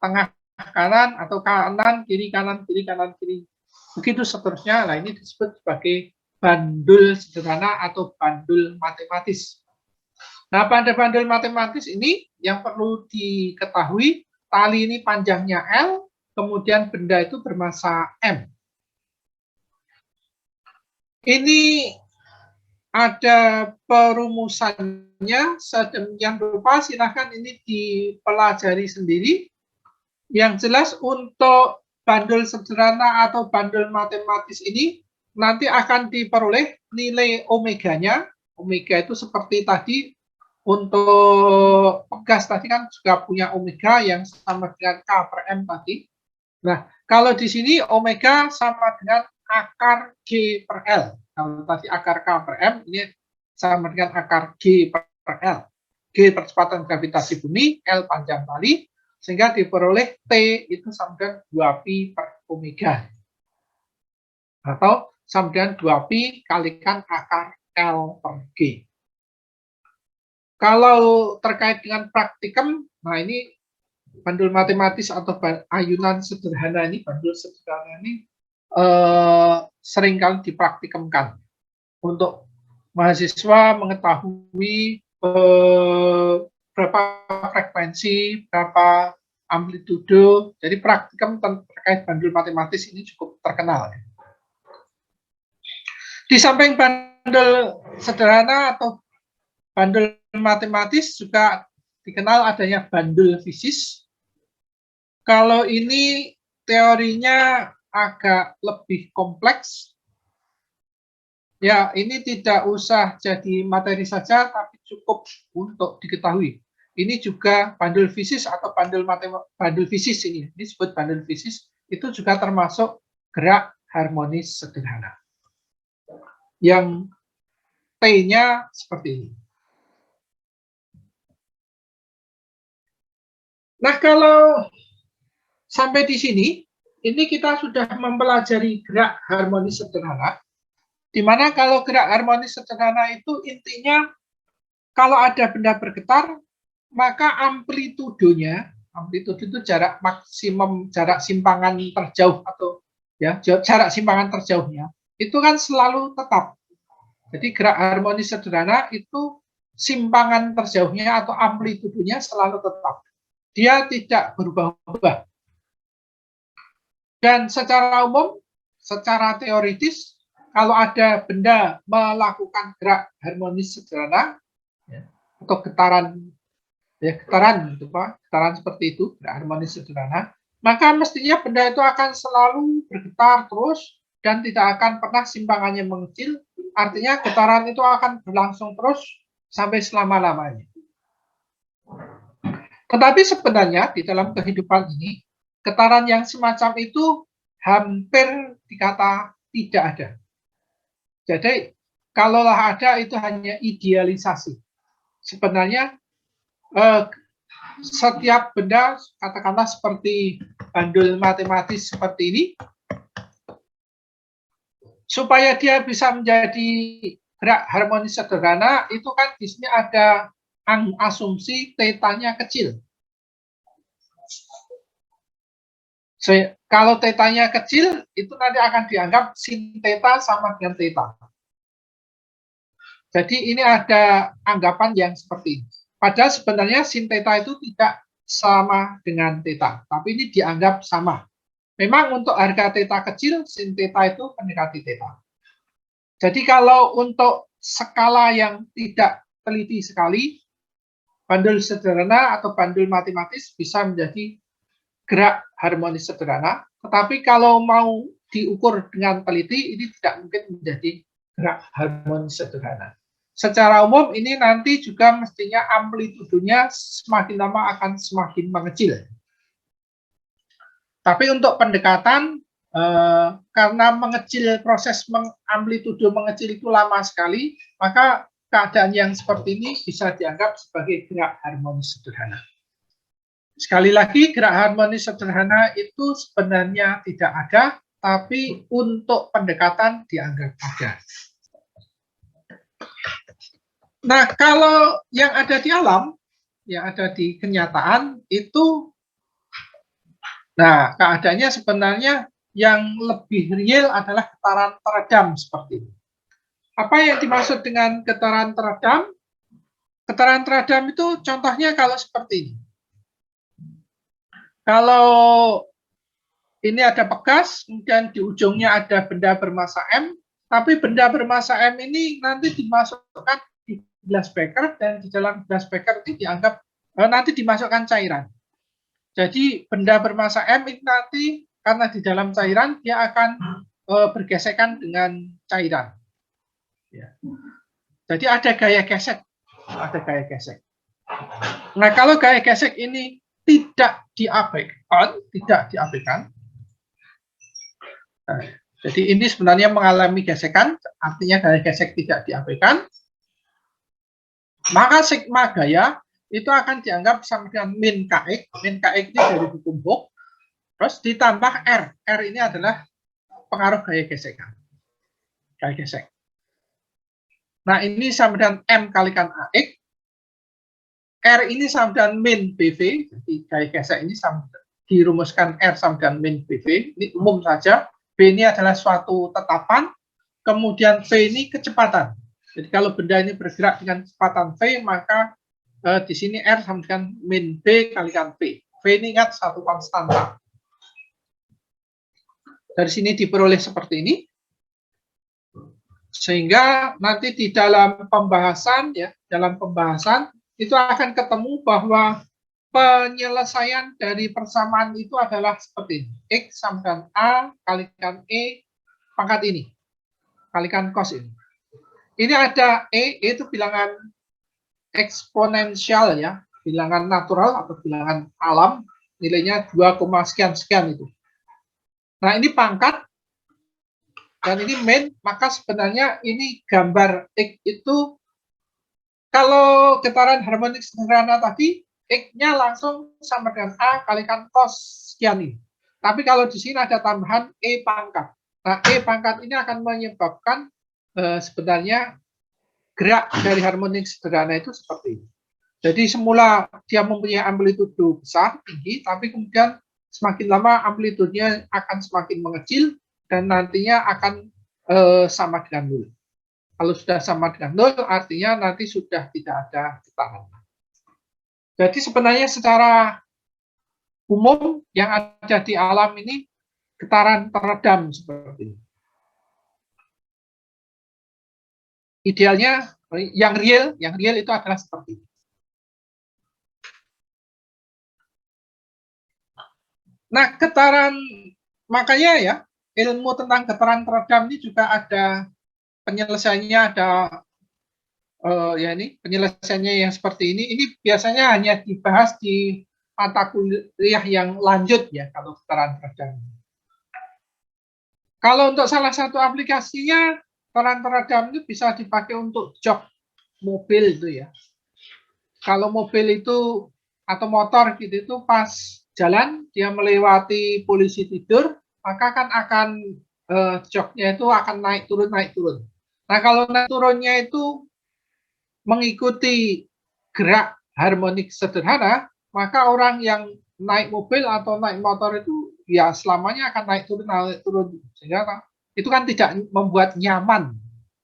S1: tengah, kanan, atau kanan, kiri, kanan, kiri, kanan, kiri. Begitu seterusnya. Nah, ini disebut sebagai bandul sederhana atau bandul matematis. Nah, pada bandul matematis ini yang perlu diketahui, tali ini panjangnya L, kemudian benda itu bermassa M. Ini ada perumusannya sedemikian rupa, silahkan ini dipelajari sendiri. Yang jelas untuk bandul sederhana atau bandul matematis ini nanti akan diperoleh nilai omeganya. Omega itu seperti tadi, untuk gas tadi kan juga punya omega yang sama dengan K per M tadi. Nah, kalau di sini omega sama dengan akar G per L. Kalau tadi akar K per M, ini sama dengan akar G per L. G percepatan gravitasi bumi, L panjang tali, sehingga diperoleh T itu sama dengan 2pi per omega. Atau sama dengan 2pi kalikan akar L per G. Kalau terkait dengan praktikum, nah ini bandul matematis atau ayunan sederhana ini, bandul sederhana ini seringkali dipraktikumkan untuk mahasiswa mengetahui berapa frekuensi, berapa amplitudo. Jadi praktikum terkait bandul matematis ini cukup terkenal. Di samping bandul sederhana atau bandul matematis juga dikenal adanya bandul fisis. Kalau ini teorinya agak lebih kompleks. Ya, ini tidak usah jadi materi saja, tapi cukup untuk diketahui. Ini juga bandul fisis atau bandul fisis ini disebut bandul fisis, itu juga termasuk gerak harmonis sederhana. Yang T-nya seperti ini. Nah, kalau sampai di sini, ini kita sudah mempelajari gerak harmonis sederhana, di mana kalau gerak harmonis sederhana itu intinya kalau ada benda bergetar, maka amplitudonya, amplitudo itu jarak maksimum, jarak simpangan terjauh atau ya jarak simpangan terjauhnya, itu kan selalu tetap. Jadi gerak harmonis sederhana itu simpangan terjauhnya atau amplitudonya selalu tetap. Dia tidak berubah-ubah. Dan secara umum, secara teoritis, kalau ada benda melakukan gerak harmonis sederhana, ya, atau getaran, ya getaran, gitu, Pak, getaran seperti itu, gerak harmonis sederhana, maka mestinya benda itu akan selalu bergetar terus dan tidak akan pernah simpangannya mengecil. Artinya getaran itu akan berlangsung terus sampai selama-lamanya. Tetapi sebenarnya di dalam kehidupan ini, getaran yang semacam itu hampir dikata tidak ada. Jadi, kalaulah ada, itu hanya idealisasi. Sebenarnya, setiap benda, katakanlah seperti bandul matematis seperti ini, supaya dia bisa menjadi gerak harmonis sederhana, itu kan di sini ada asumsi tetanya kecil. Kalau tetanya kecil, itu nanti akan dianggap sin teta sama dengan teta. Jadi ini ada anggapan yang seperti ini. Padahal sebenarnya sin teta itu tidak sama dengan teta, tapi ini dianggap sama. Memang untuk harga teta kecil, sin teta itu mendekati teta. Jadi kalau untuk skala yang tidak teliti sekali, bandul sederhana atau bandul matematis bisa menjadi gerak harmonis sederhana, tetapi kalau mau diukur dengan teliti, ini tidak mungkin menjadi gerak harmonis sederhana. secara umum ini nanti juga mestinya amplitudonya semakin lama akan semakin mengecil. Tapi untuk pendekatan, karena proses amplitudo mengecil itu lama sekali, maka keadaan yang seperti ini bisa dianggap sebagai gerak harmonis sederhana. Sekali lagi, gerak harmonis sederhana itu sebenarnya tidak ada, tapi untuk pendekatan dianggap ada. Nah, kalau yang ada di alam, yang ada di kenyataan, itu, nah, keadaannya sebenarnya yang lebih real adalah getaran teredam seperti ini. Apa yang dimaksud dengan getaran teredam? Getaran teredam itu contohnya kalau seperti ini. Kalau ini ada pegas, kemudian di ujungnya ada benda bermassa M, tapi benda bermassa M ini nanti dimasukkan di gelas beker, dan di dalam gelas beker ini dianggap nanti dimasukkan cairan. Jadi benda bermassa M ini nanti karena di dalam cairan dia akan bergesekan dengan cairan. Ya. Jadi ada gaya gesek, Nah, kalau gaya gesek ini tidak diabaikan. Nah, jadi ini sebenarnya mengalami gesekan, artinya gaya gesek tidak diabaikan. Maka sigma gaya itu akan dianggap sama dengan min kx. Min kx ini dari hukum Hooke. Terus ditambah R. R ini adalah pengaruh gaya gesekan. Gaya gesek. Nah, ini sama dengan M kalikan AX. R ini sama dengan min BV. Jadi gaya gesek ini dirumuskan R sama dengan min BV. Ini umum saja. B ini adalah suatu tetapan. Kemudian V ini kecepatan. Jadi kalau benda ini bergerak dengan kecepatan V, maka di sini R sama dengan min B kalikan V. V ini ingat satu konstanta. Dari sini diperoleh seperti ini. Sehingga nanti di dalam pembahasan itu akan ketemu bahwa penyelesaian dari persamaan itu adalah seperti ini. X sama dengan A kalikan E pangkat ini. Kalikan cos ini. Ini ada E itu bilangan eksponensial ya, bilangan natural atau bilangan alam, nilainya 2, sekian itu. Nah, ini pangkat dan ini min, maka sebenarnya ini gambar X itu kalau getaran harmonik sederhana tadi X-nya langsung sama dengan A kalikan cos sekian ini. Tapi kalau di sini ada tambahan E pangkat. Nah, E pangkat ini akan menyebabkan sebenarnya gerak dari harmonik sederhana itu seperti ini. Jadi semula dia mempunyai amplitudo besar, tinggi, tapi kemudian semakin lama amplitudenya akan semakin mengecil dan nantinya akan sama dengan 0. Kalau sudah sama dengan 0, artinya nanti sudah tidak ada getaran. Jadi sebenarnya secara umum yang ada di alam ini getaran teredam seperti ini. Idealnya yang real itu adalah seperti ini. Nah, getaran, makanya ya, ilmu tentang getaran teredam ini juga ada penyelesaiannya, ada ya ini penyelesaiannya yang seperti ini. Ini biasanya hanya dibahas di mata kuliah yang lanjut ya kalau getaran teredam. Kalau untuk salah satu aplikasinya, getaran teredam itu bisa dipakai untuk jok mobil itu ya. Kalau mobil itu atau motor gitu itu pas jalan dia melewati polisi tidur, maka kan akan joknya itu akan naik turun. Nah, kalau naik turunnya itu mengikuti gerak harmonik sederhana, maka orang yang naik mobil atau naik motor itu ya selamanya akan naik turun. Sehingga itu kan tidak membuat nyaman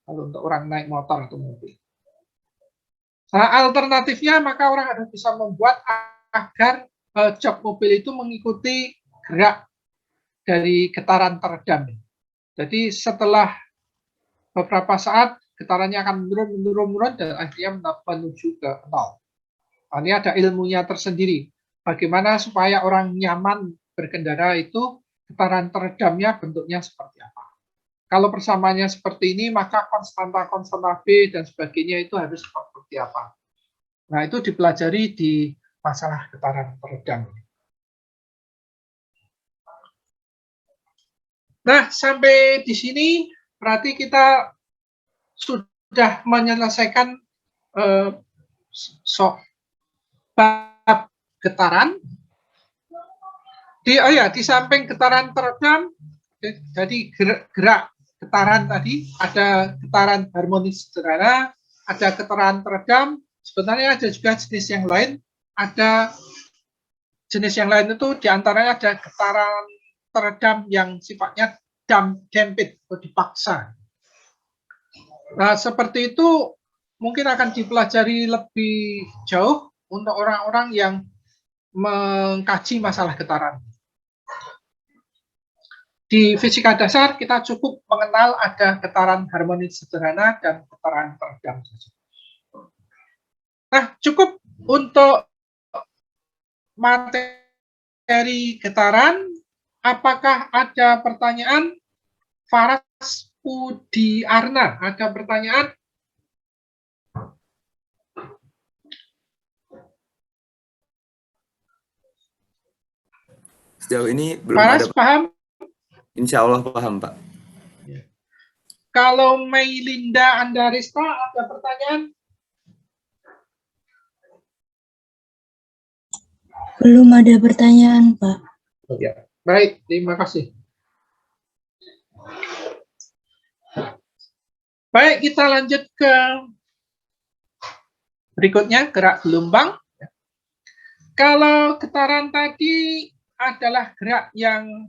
S1: kalau untuk orang naik motor atau mobil. Nah, alternatifnya maka orang harus bisa membuat agar jok mobil itu mengikuti gerak dari getaran teredam. Jadi setelah beberapa saat getarannya akan menurun dan akhirnya menuju ke 0. Nah, ini ada ilmunya tersendiri. Bagaimana supaya orang nyaman berkendara itu getaran teredamnya bentuknya seperti apa. Kalau persamaannya seperti ini, maka konstanta B dan sebagainya itu harus seperti apa. Nah, itu dipelajari di masalah getaran peredam. Nah, sampai di sini berarti kita sudah menyelesaikan bab getaran. Di samping getaran teredam, jadi gerak getaran tadi, ada getaran harmonis sederhana, ada getaran teredam. Sebenarnya ada juga jenis yang lain. Ada jenis yang lain itu diantaranya ada getaran teredam yang sifatnya damped atau dipaksa. Nah, seperti itu mungkin akan dipelajari lebih jauh untuk orang-orang yang mengkaji masalah getaran. Di fisika dasar kita cukup mengenal ada getaran harmonis sederhana dan getaran teredam saja. Nah, cukup untuk materi getaran. Apakah ada pertanyaan? Faras Pudiarna, ada pertanyaan?
S9: Sejauh ini belum
S1: Faras
S9: ada.
S1: paham?
S9: Insya Allah paham, Pak.
S1: Kalau Meilinda Andarista ada pertanyaan?
S10: Belum ada pertanyaan, Pak.
S1: Ya, baik, terima kasih. Baik, kita lanjut ke berikutnya, gerak gelombang. Kalau getaran tadi adalah gerak yang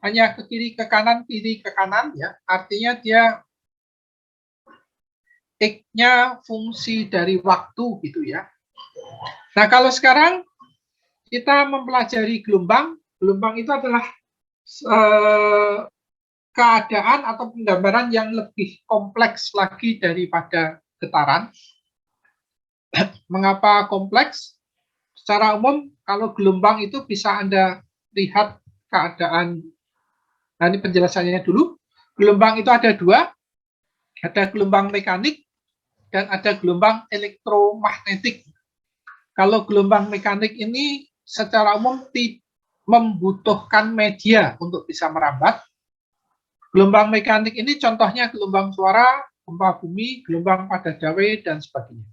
S1: hanya ke kiri ke kanan, ya. Artinya dia X-nya fungsi dari waktu gitu ya. Nah, kalau sekarang kita mempelajari gelombang. Gelombang itu adalah keadaan atau penggambaran yang lebih kompleks lagi daripada getaran. Mengapa kompleks? Secara umum, kalau gelombang itu bisa Anda lihat keadaan. Nah, ini penjelasannya dulu. Gelombang itu ada dua. Ada gelombang mekanik dan ada gelombang elektromagnetik. Kalau gelombang mekanik ini secara umum membutuhkan media untuk bisa merambat. Gelombang mekanik ini contohnya gelombang suara, gempa bumi, gelombang pada dawe, dan sebagainya.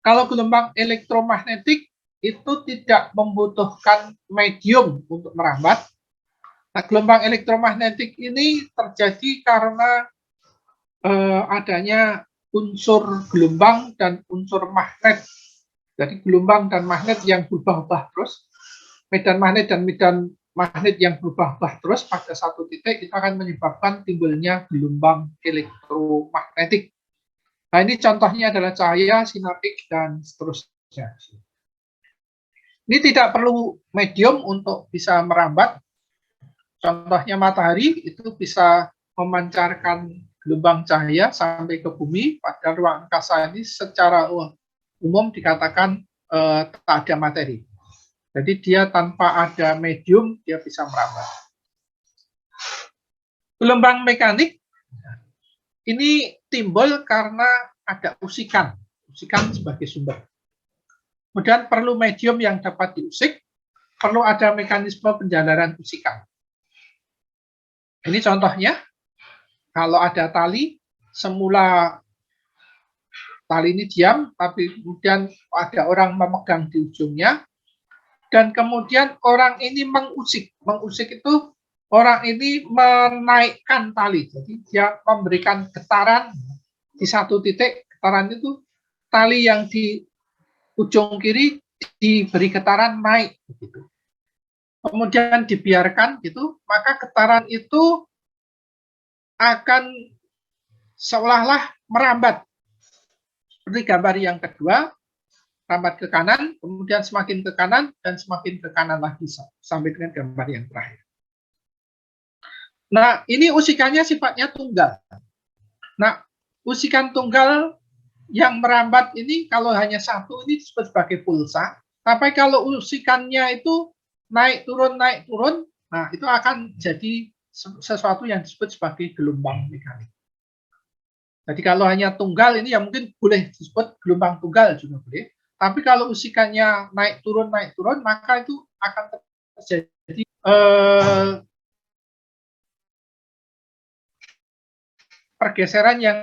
S1: Kalau gelombang elektromagnetik itu tidak membutuhkan medium untuk merambat. Nah, gelombang elektromagnetik ini terjadi karena adanya unsur gelombang dan unsur magnet. Jadi gelombang dan magnet yang berubah-ubah terus, medan magnet dan medan magnet yang berubah-ubah terus pada satu titik itu akan menyebabkan timbulnya gelombang elektromagnetik. Nah, ini contohnya adalah cahaya, sinar X, dan seterusnya. Ini tidak perlu medium untuk bisa merambat. Contohnya matahari itu bisa memancarkan gelombang cahaya sampai ke bumi, pada ruang angkasa ini secara umum dikatakan tak ada materi. Jadi dia tanpa ada medium, dia bisa merambat. Gelombang mekanik ini timbul karena ada usikan sebagai sumber. Kemudian perlu medium yang dapat diusik, perlu ada mekanisme penjalanan usikan. Ini contohnya, kalau ada tali, semula tali ini diam, tapi kemudian ada orang memegang di ujungnya, dan kemudian orang ini mengusik. Mengusik itu orang ini menaikkan tali, jadi dia memberikan getaran di satu titik. Getaran itu tali yang di ujung kiri diberi getaran naik, gitu. Kemudian dibiarkan, gitu, maka getaran itu akan seolah-olah merambat. Seperti gambar yang kedua, rambat ke kanan, kemudian semakin ke kanan, dan semakin ke kanan lagi, sampai dengan gambar yang terakhir. Nah, ini usikannya sifatnya tunggal. Nah, usikan tunggal yang merambat ini, kalau hanya satu, ini disebut sebagai pulsa. Tapi kalau usikannya itu naik turun, nah itu akan jadi sesuatu yang disebut sebagai gelombang mekanik. Jadi kalau hanya tunggal ini ya mungkin boleh disebut gelombang tunggal juga boleh. Tapi kalau usikannya naik turun, maka itu akan terjadi pergeseran yang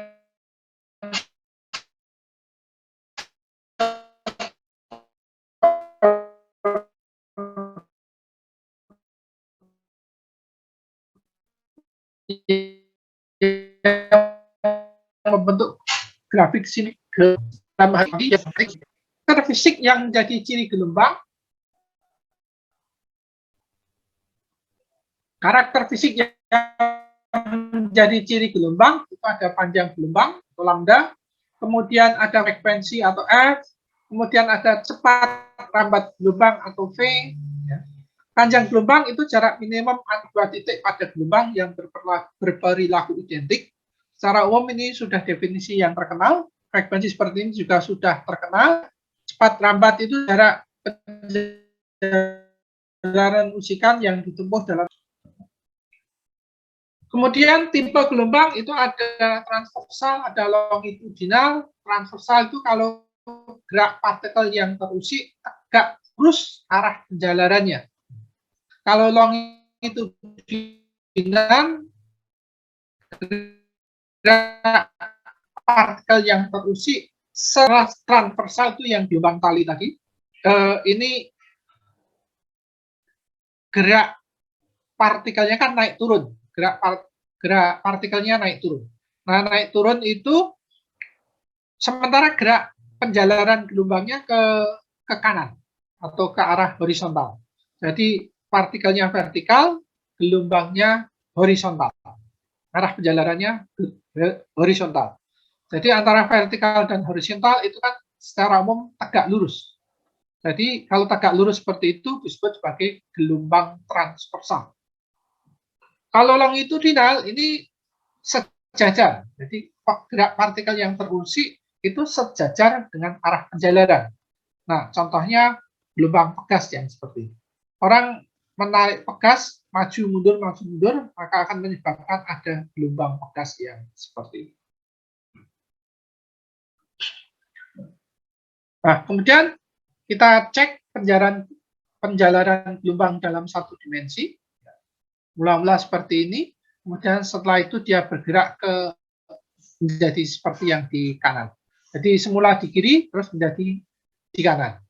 S1: membentuk grafik sini ke dalam hal ini karakter fisik yang menjadi ciri gelombang. Karakter fisik yang menjadi ciri gelombang itu ada panjang gelombang atau lambda, kemudian ada frekuensi atau F, kemudian ada cepat rambat gelombang atau V. Ya. Panjang gelombang itu jarak minimum antara 2 titik pada gelombang yang berperilaku identik. Secara umum ini sudah definisi yang terkenal. Frekuensi seperti ini juga sudah terkenal. Cepat rambat itu jarak perjalanan usikan yang ditempuh dalam. Kemudian tipe gelombang itu ada transversal, ada longitudinal. Transversal itu kalau gerak partikel yang terusik tegak lurus arah penjalarannya. Kalau longitudinal, gerak partikel yang terusik secara transversal itu yang gelombang tali tadi. Ini gerak partikelnya kan naik turun. Gerak partikelnya naik turun. Nah, naik turun itu sementara gerak penjalaran gelombangnya ke kanan atau ke arah horizontal. Jadi partikelnya vertikal, gelombangnya horizontal. Arah penjalarannya horizontal. Jadi antara vertikal dan horizontal itu kan secara umum tegak lurus. Jadi kalau tegak lurus seperti itu disebut sebagai gelombang transversal. Kalau longitudinal ini sejajar. Jadi gerak partikel yang terusik itu sejajar dengan arah penjalaran. Nah, contohnya gelombang pegas yang seperti ini. Orang menarik pegas, maju mundur, maka akan menyebabkan ada gelombang pegas yang seperti ini. Nah, kemudian kita cek penjalaran gelombang dalam satu dimensi. Mula-mula seperti ini, kemudian setelah itu dia bergerak menjadi seperti yang di kanan. Jadi semula di kiri, terus menjadi di kanan.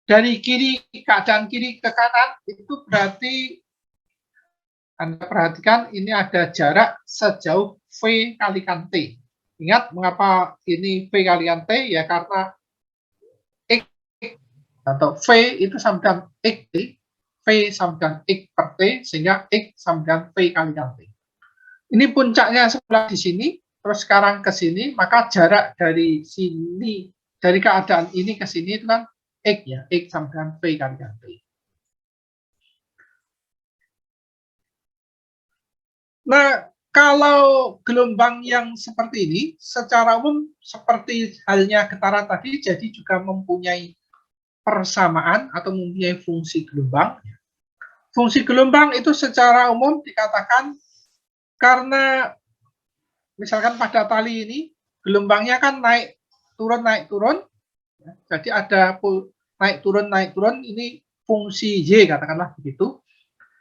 S1: Dari keadaan kiri ke kanan, itu berarti Anda perhatikan ini ada jarak sejauh V kalikan T. Ingat mengapa ini V kalikan T? Ya karena X atau V itu sama dengan X T. V sama dengan X per T, sehingga X sama dengan V kalikan T. Ini puncaknya sebelah di sini, terus sekarang ke sini, maka jarak dari sini, dari keadaan ini ke sini itu kan X ya, X sama dengan V kalikan T. Nah, kalau gelombang yang seperti ini, secara umum seperti halnya getaran tadi, jadi juga mempunyai persamaan atau mempunyai fungsi gelombang. Fungsi gelombang itu secara umum dikatakan karena misalkan pada tali ini gelombangnya kan naik turun. Jadi ada naik turun ini fungsi Y katakanlah begitu.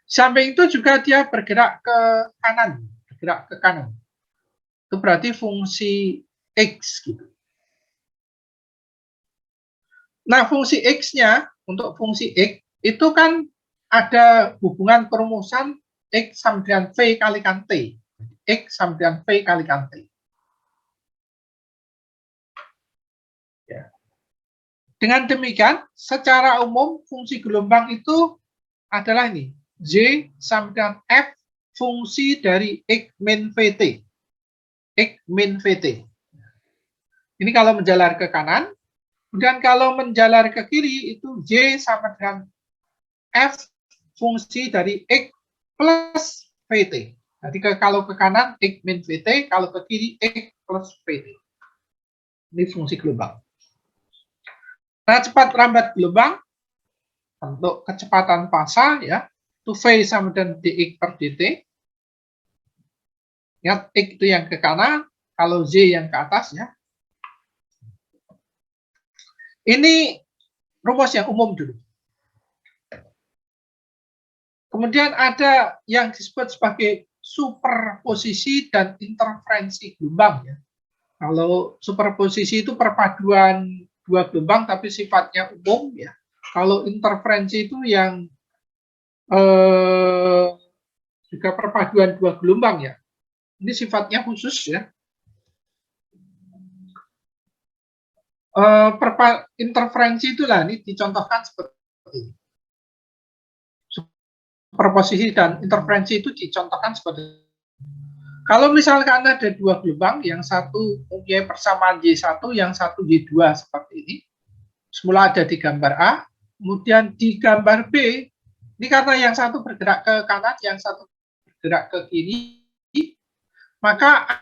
S1: Samping itu juga dia bergerak ke kanan. Itu berarti fungsi X gitu. Nah, fungsi X-nya untuk fungsi X itu kan ada hubungan perumusan X sama dengan V kalikan T. X sama dengan V kalikan T. Ya. Dengan demikian, secara umum fungsi gelombang itu adalah ini. Z sama dengan F fungsi dari X min VT. X min VT. Ini kalau menjalar ke kanan. Kemudian kalau menjalar ke kiri itu Y sama dengan F fungsi dari X plus VT. Jadi kalau ke kanan X min VT, kalau ke kiri X plus VT. Ini fungsi gelombang. Nah, cepat rambat gelombang untuk kecepatan fasa ya, itu V sama dengan dx per dt. Ingat, X itu yang ke kanan, kalau Z yang ke atas ya. Ini rumus yang umum dulu. Kemudian ada yang disebut sebagai superposisi dan interferensi gelombang ya. Kalau superposisi itu perpaduan dua gelombang tapi sifatnya umum ya. Kalau interferensi itu yang juga perpaduan dua gelombang ya. Ini sifatnya khusus ya. Interferensi itulah ini dicontohkan seperti ini. Superposisi dan interferensi itu dicontohkan seperti ini. Kalau misalkan ada dua gelombang, yang satu mempunyai persamaan Y1, yang satu Y2 seperti ini. Semula ada di gambar A, kemudian di gambar B, ini karena yang satu bergerak ke kanan, yang satu bergerak ke kiri, maka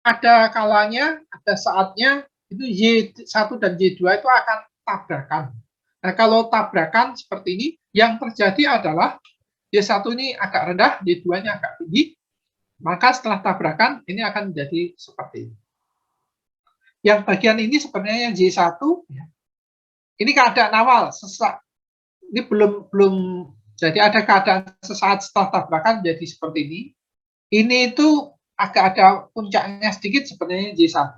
S1: ada kalanya, ada saatnya, itu Y1 dan Y2 itu akan tabrakan. Nah, kalau tabrakan seperti ini, yang terjadi adalah Y1 ini agak rendah, Y2-nya agak tinggi, maka setelah tabrakan, ini akan menjadi seperti ini. Yang bagian ini sebenarnya yang Y1, ya. Ini keadaan awal, ini belum, jadi ada keadaan sesaat setelah tabrakan jadi seperti ini. Ini itu agak ada puncaknya sedikit sebenarnya Y1,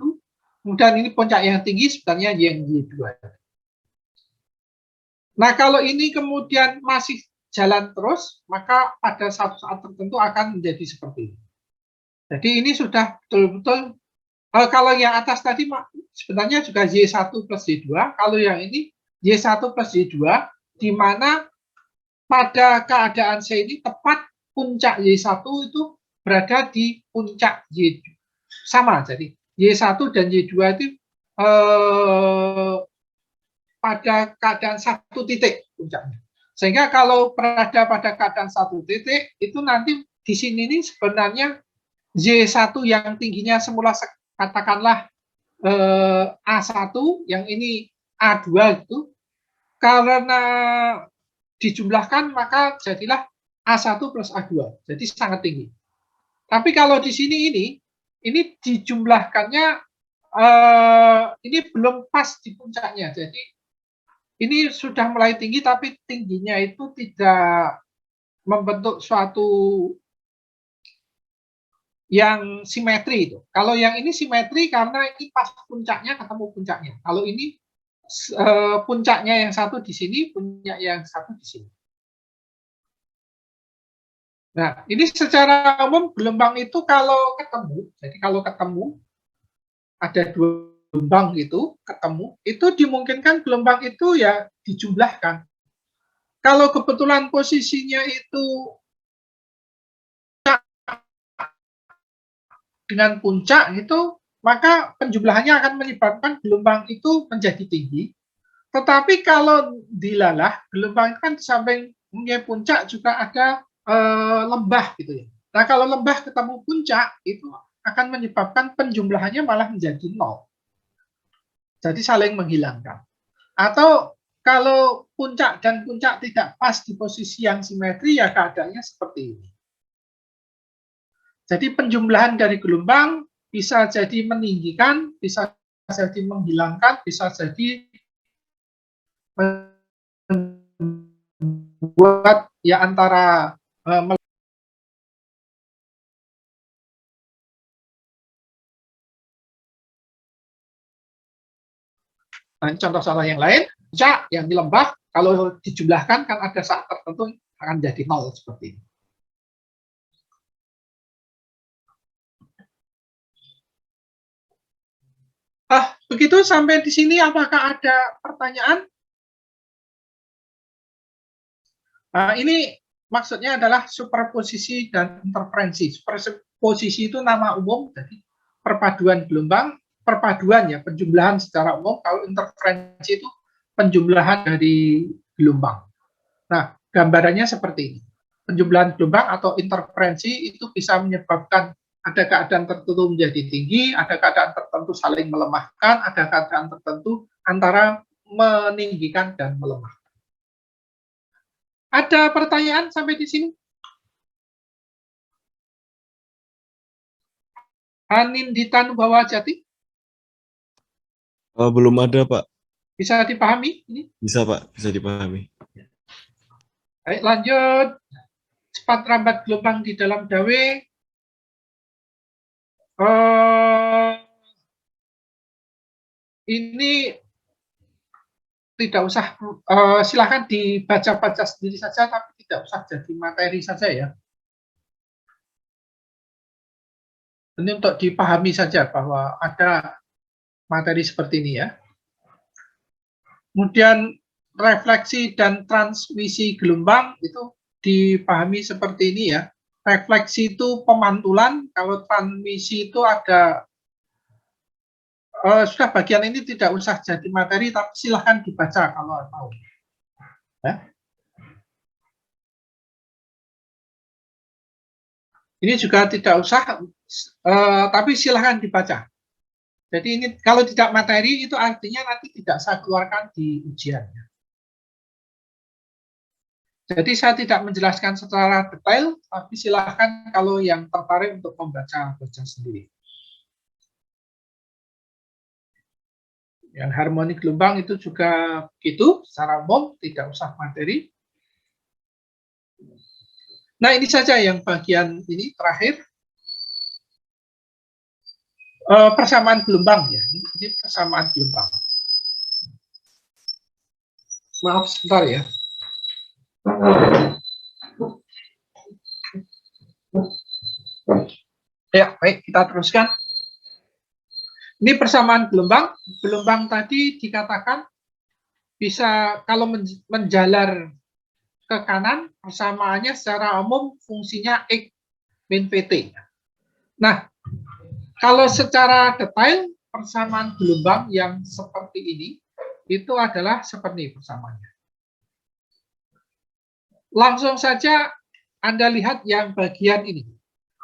S1: kemudian ini puncak yang tinggi sebenarnya yang Y2. Nah, kalau ini kemudian masih jalan terus, maka pada satu saat tertentu akan menjadi seperti ini. Jadi ini sudah betul-betul, kalau yang atas tadi sebenarnya juga Y1 plus Y2, kalau yang ini Y1 plus Y2, di mana pada keadaan C ini tepat puncak Y1 itu berada di puncak Y2. Sama, jadi Y1 dan Y2 itu pada keadaan satu titik puncaknya. Sehingga kalau berada pada keadaan satu titik, itu nanti di sini ini sebenarnya Y1 yang tingginya semula katakanlah A1, yang ini A2 itu, karena dijumlahkan maka jadilah A1 plus A2, jadi sangat tinggi. Tapi kalau di sini ini dijumlahkannya, ini belum pas di puncaknya, jadi ini sudah mulai tinggi, tapi tingginya itu tidak membentuk suatu yang simetri itu. Kalau yang ini simetri karena ini pas puncaknya ketemu puncaknya. Kalau ini puncaknya yang satu di sini, puncak yang satu di sini. Nah, ini secara umum gelombang itu kalau ketemu, jadi kalau ketemu ada dua gelombang itu ketemu, itu dimungkinkan gelombang itu ya dijumlahkan. Kalau kebetulan posisinya itu dengan puncak itu, maka penjumlahannya akan menyebabkan gelombang itu menjadi tinggi. Tetapi kalau dilalah, gelombang kan di samping mempunyai puncak juga ada lembah gitu ya. Nah, kalau lembah ketemu puncak itu akan menyebabkan penjumlahannya malah menjadi 0. Jadi saling menghilangkan. Atau kalau puncak dan puncak tidak pas di posisi yang simetri, ya keadaannya seperti ini. Jadi penjumlahan dari gelombang bisa jadi meninggikan, bisa jadi menghilangkan, bisa jadi membuat ya antara contoh-contoh yang lain, puncak yang di lembah kalau dijumlahkan kan ada saat tertentu akan jadi 0 seperti ini. Begitu sampai di sini, apakah ada pertanyaan? Ini maksudnya adalah superposisi dan interferensi. Superposisi itu nama umum, jadi perpaduan gelombang, perpaduan ya, penjumlahan secara umum. Kalau interferensi itu penjumlahan dari gelombang. Nah, gambarannya seperti ini. Penjumlahan gelombang atau interferensi itu bisa menyebabkan ada keadaan tertentu menjadi tinggi, ada keadaan tertentu saling melemahkan, ada keadaan tertentu antara meninggikan dan melemahkan. Ada pertanyaan sampai di sini? Anindita Nubawa Jati,
S11: Belum ada, Pak.
S1: bisa dipahami ini?
S11: Bisa, Pak. Bisa dipahami.
S1: Baik, lanjut. Cepat rambat gelombang di dalam dawe. Ini tidak usah, silahkan dibaca-baca sendiri saja, tapi tidak usah jadi materi saja ya. Ini untuk dipahami saja bahwa ada materi seperti ini ya. Kemudian refleksi dan transmisi gelombang itu dipahami seperti ini ya. Refleksi itu pemantulan, kalau transmisi itu ada, sudah bagian ini tidak usah jadi materi, tapi silahkan dibaca kalau mau. Ya. Ini juga tidak usah, tapi silahkan dibaca. Jadi ini kalau tidak materi itu artinya nanti tidak saya keluarkan di ujian. Jadi saya tidak menjelaskan secara detail, tapi silahkan kalau yang tertarik untuk baca sendiri. Yang harmoni gelombang itu juga begitu, secara umum tidak usah materi. Nah, ini saja yang bagian ini terakhir. Persamaan gelombang ya, ini persamaan gelombang. Maaf sebentar ya. Ya, baik, kita teruskan. Ini persamaan gelombang. Gelombang tadi dikatakan bisa kalau menjalar ke kanan, persamaannya secara umum fungsinya X min VT. Nah, kalau secara detail, persamaan gelombang yang seperti ini, itu adalah seperti persamaannya. Langsung saja Anda lihat yang bagian ini.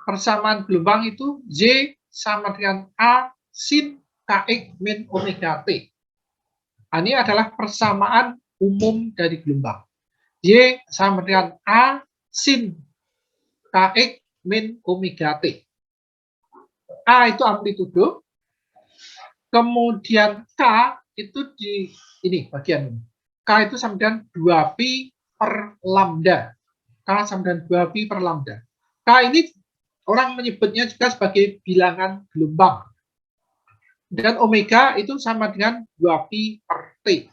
S1: Persamaan gelombang itu Y sama dengan A sin KX min omega T. Ini adalah persamaan umum dari gelombang. Y sama dengan A sin KX min omega T. A itu amplitudo, kemudian K itu di ini bagian ini. K itu sama dengan 2pi per lambda. K sama dengan 2pi per lambda. K ini orang menyebutnya juga sebagai bilangan gelombang. Dan omega itu sama dengan 2pi per T.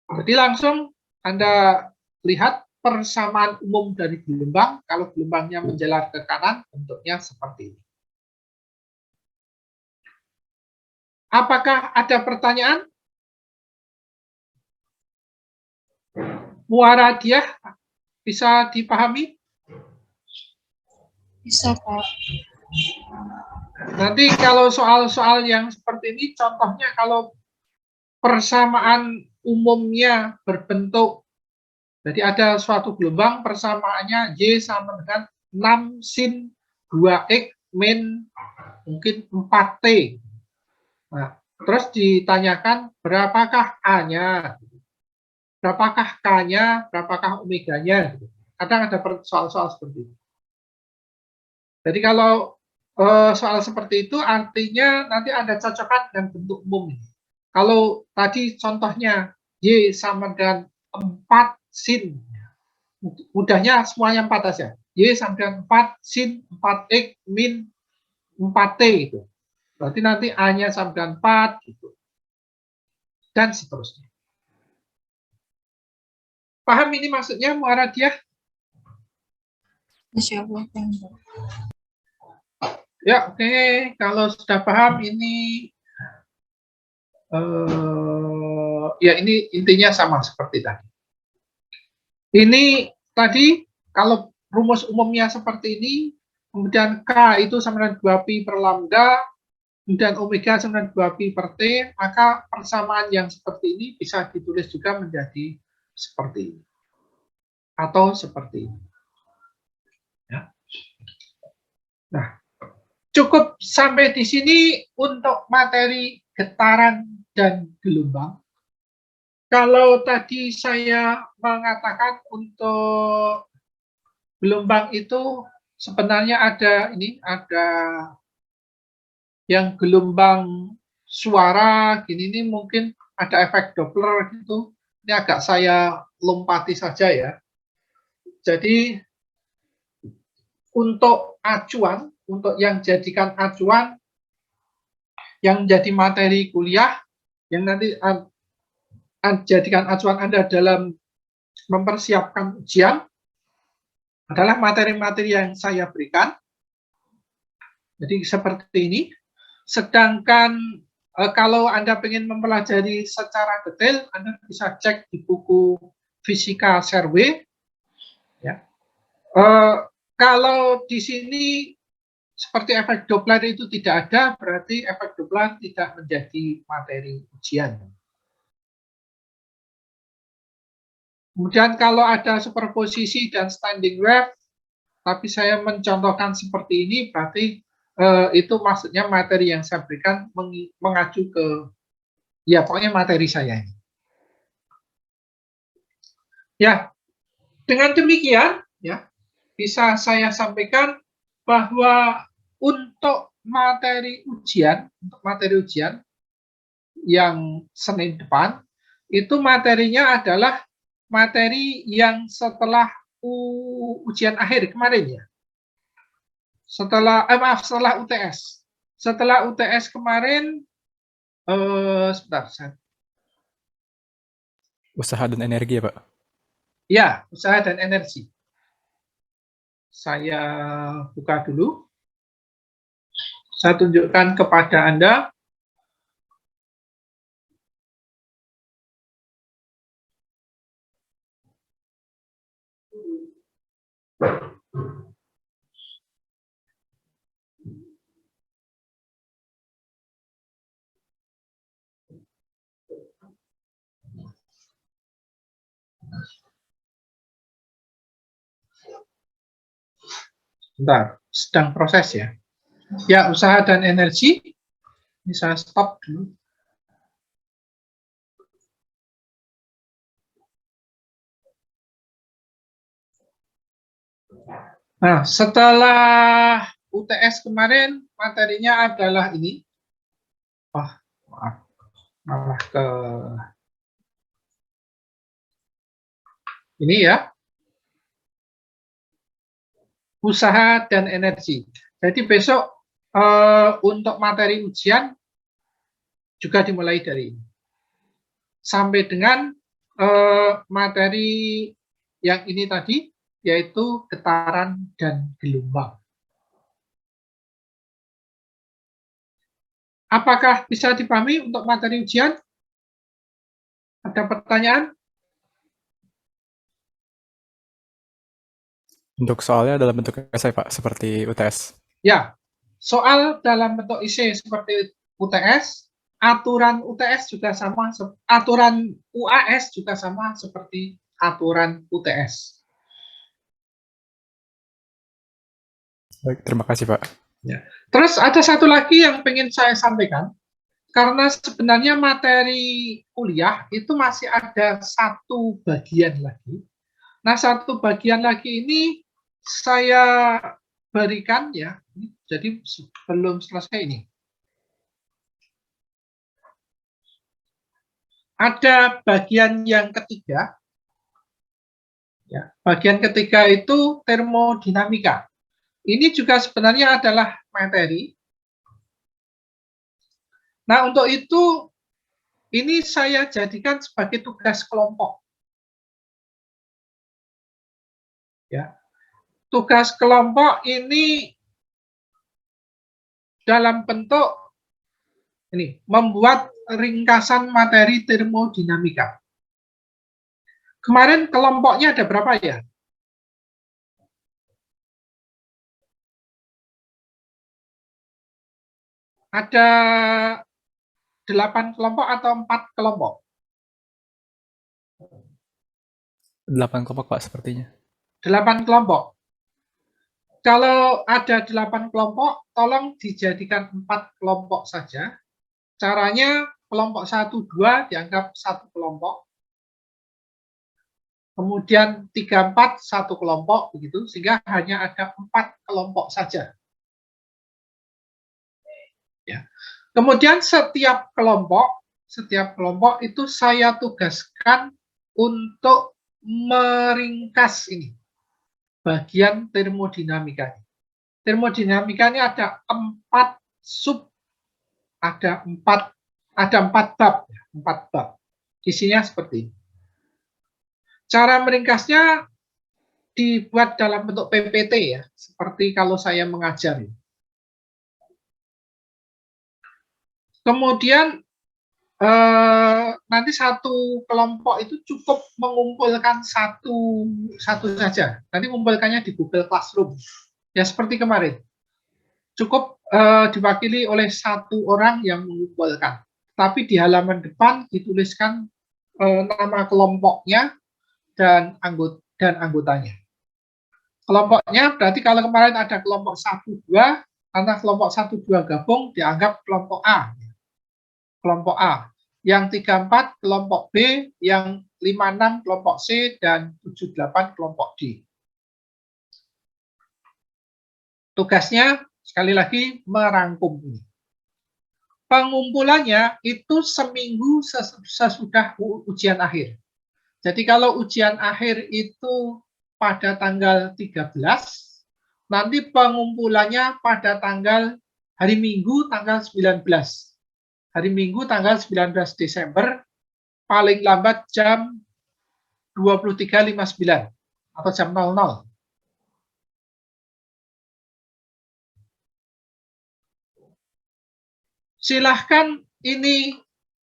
S1: Jadi langsung Anda lihat persamaan umum dari gelombang, kalau gelombangnya menjalar ke kanan, bentuknya seperti ini. Apakah ada pertanyaan? Muaradiah bisa dipahami?
S6: Bisa, Pak.
S1: Nanti kalau soal-soal yang seperti ini, contohnya kalau persamaan umumnya berbentuk, jadi ada suatu gelombang persamaannya Y sama dengan 6 sin 2X min mungkin 4T. Nah, terus ditanyakan berapakah A-nya, berapakah K-nya, berapakah omeganya. Kadang ada soal-soal seperti itu. Jadi kalau soal seperti itu artinya nanti Anda cocokkan dengan bentuk umum ini. Kalau tadi contohnya Y sama dengan 4 sin, mudahnya semuanya 4 saja. Y sama dengan 4 sin 4X min 4T itu. Berarti nanti A-nya sama dengan 4 gitu. Dan seterusnya. Paham ini maksudnya Muaradiah?
S6: Insya Allah.
S1: Ya, oke. Kalau sudah paham ini ya ini intinya sama seperti tadi. Ini tadi kalau rumus umumnya seperti ini, kemudian K itu sama dengan 2pi per lambda, kemudian omega sama dengan 2pi per T, maka persamaan yang seperti ini bisa ditulis juga menjadi seperti ini. Atau seperti ini. Ya. Nah, cukup sampai di sini untuk materi getaran dan gelombang. Kalau tadi saya mengatakan untuk gelombang itu sebenarnya ada yang gelombang suara gini, ini mungkin ada efek Doppler gitu. Ini agak saya lompati saja ya. Jadi untuk acuan, untuk yang jadikan acuan, yang jadi materi kuliah, yang nanti jadikan acuan Anda dalam mempersiapkan ujian adalah materi-materi yang saya berikan. Jadi seperti ini. Sedangkan kalau Anda ingin mempelajari secara detail, Anda bisa cek di buku Fisika Serwe. Ya. Kalau di sini seperti efek Doppler itu tidak ada, berarti efek Doppler tidak menjadi materi ujian. Kemudian kalau ada superposisi dan standing wave, tapi saya mencontohkan seperti ini, berarti itu maksudnya materi yang saya berikan mengacu ke, ya pokoknya materi saya ini. Ya, dengan demikian, ya bisa saya sampaikan bahwa untuk materi ujian yang Senin depan, itu materinya adalah materi yang setelah ujian akhir kemarin ya. Setelah UTS. Setelah UTS kemarin, sebentar.
S2: Usaha dan energi ya, Pak?
S1: Ya, usaha dan energi. Saya buka dulu. Saya tunjukkan kepada Anda. Bentar, sedang proses ya. Ya, usaha dan energi. Ini saya stop dulu. Nah, setelah UTS kemarin, materinya adalah ini. Oh, maaf. Malah ke ini ya. Usaha dan energi. Jadi besok untuk materi ujian juga dimulai dari ini. Sampai dengan materi yang ini tadi, yaitu getaran dan gelombang. Apakah bisa dipahami untuk materi ujian? Ada pertanyaan?
S2: Untuk soalnya dalam bentuk esai, Pak, seperti UTS.
S1: Ya, soal dalam bentuk esai seperti UTS, aturan UTS juga sama, aturan UAS juga sama seperti aturan UTS.
S2: Baik, terima kasih, Pak.
S1: Ya. Terus ada satu lagi yang ingin saya sampaikan, karena sebenarnya materi kuliah itu masih ada satu bagian lagi. Nah, satu bagian lagi ini saya berikan ya, jadi belum selesai ini. Ada bagian yang ketiga. Ya, bagian ketiga itu termodinamika. Ini juga sebenarnya adalah materi. Nah, untuk itu ini saya jadikan sebagai tugas kelompok. Ya. Tugas kelompok ini dalam bentuk ini, membuat ringkasan materi termodinamika. Kemarin kelompoknya ada berapa ya? Ada 8 kelompok atau 4 kelompok?
S2: 8 kelompok, Pak, sepertinya.
S1: 8 kelompok. Kalau ada 8 kelompok, tolong dijadikan 4 kelompok saja. Caranya kelompok 1, 2 dianggap satu kelompok. kemudian 3-4 satu kelompok begitu, sehingga hanya ada 4 kelompok saja. Ya. Kemudian setiap kelompok itu saya tugaskan untuk meringkas ini bagian termodinamika. Termodinamika ini ada 4 sub, ada 4 bab, 4 bab. Isinya seperti ini. Cara meringkasnya dibuat dalam bentuk PPT ya, seperti kalau saya mengajar. Kemudian nanti satu kelompok itu cukup mengumpulkan satu saja. Nanti mengumpulkannya di Google Classroom. Ya seperti kemarin. Cukup diwakili oleh satu orang yang mengumpulkan. Tapi di halaman depan dituliskan nama kelompoknya dan anggotanya. Kelompoknya berarti kalau kemarin ada kelompok 1-2, karena kelompok 1-2 gabung dianggap kelompok A. Kelompok A. Yang 3-4 kelompok B, yang 5-6 kelompok C, dan 7-8 kelompok D. Tugasnya sekali lagi merangkum ini. Pengumpulannya itu seminggu sesudah ujian akhir. Jadi kalau ujian akhir itu pada tanggal 13, nanti pengumpulannya pada hari Minggu tanggal 19. Hari Minggu tanggal 19 Desember, paling lambat jam 23.59 atau jam 00. Silahkan ini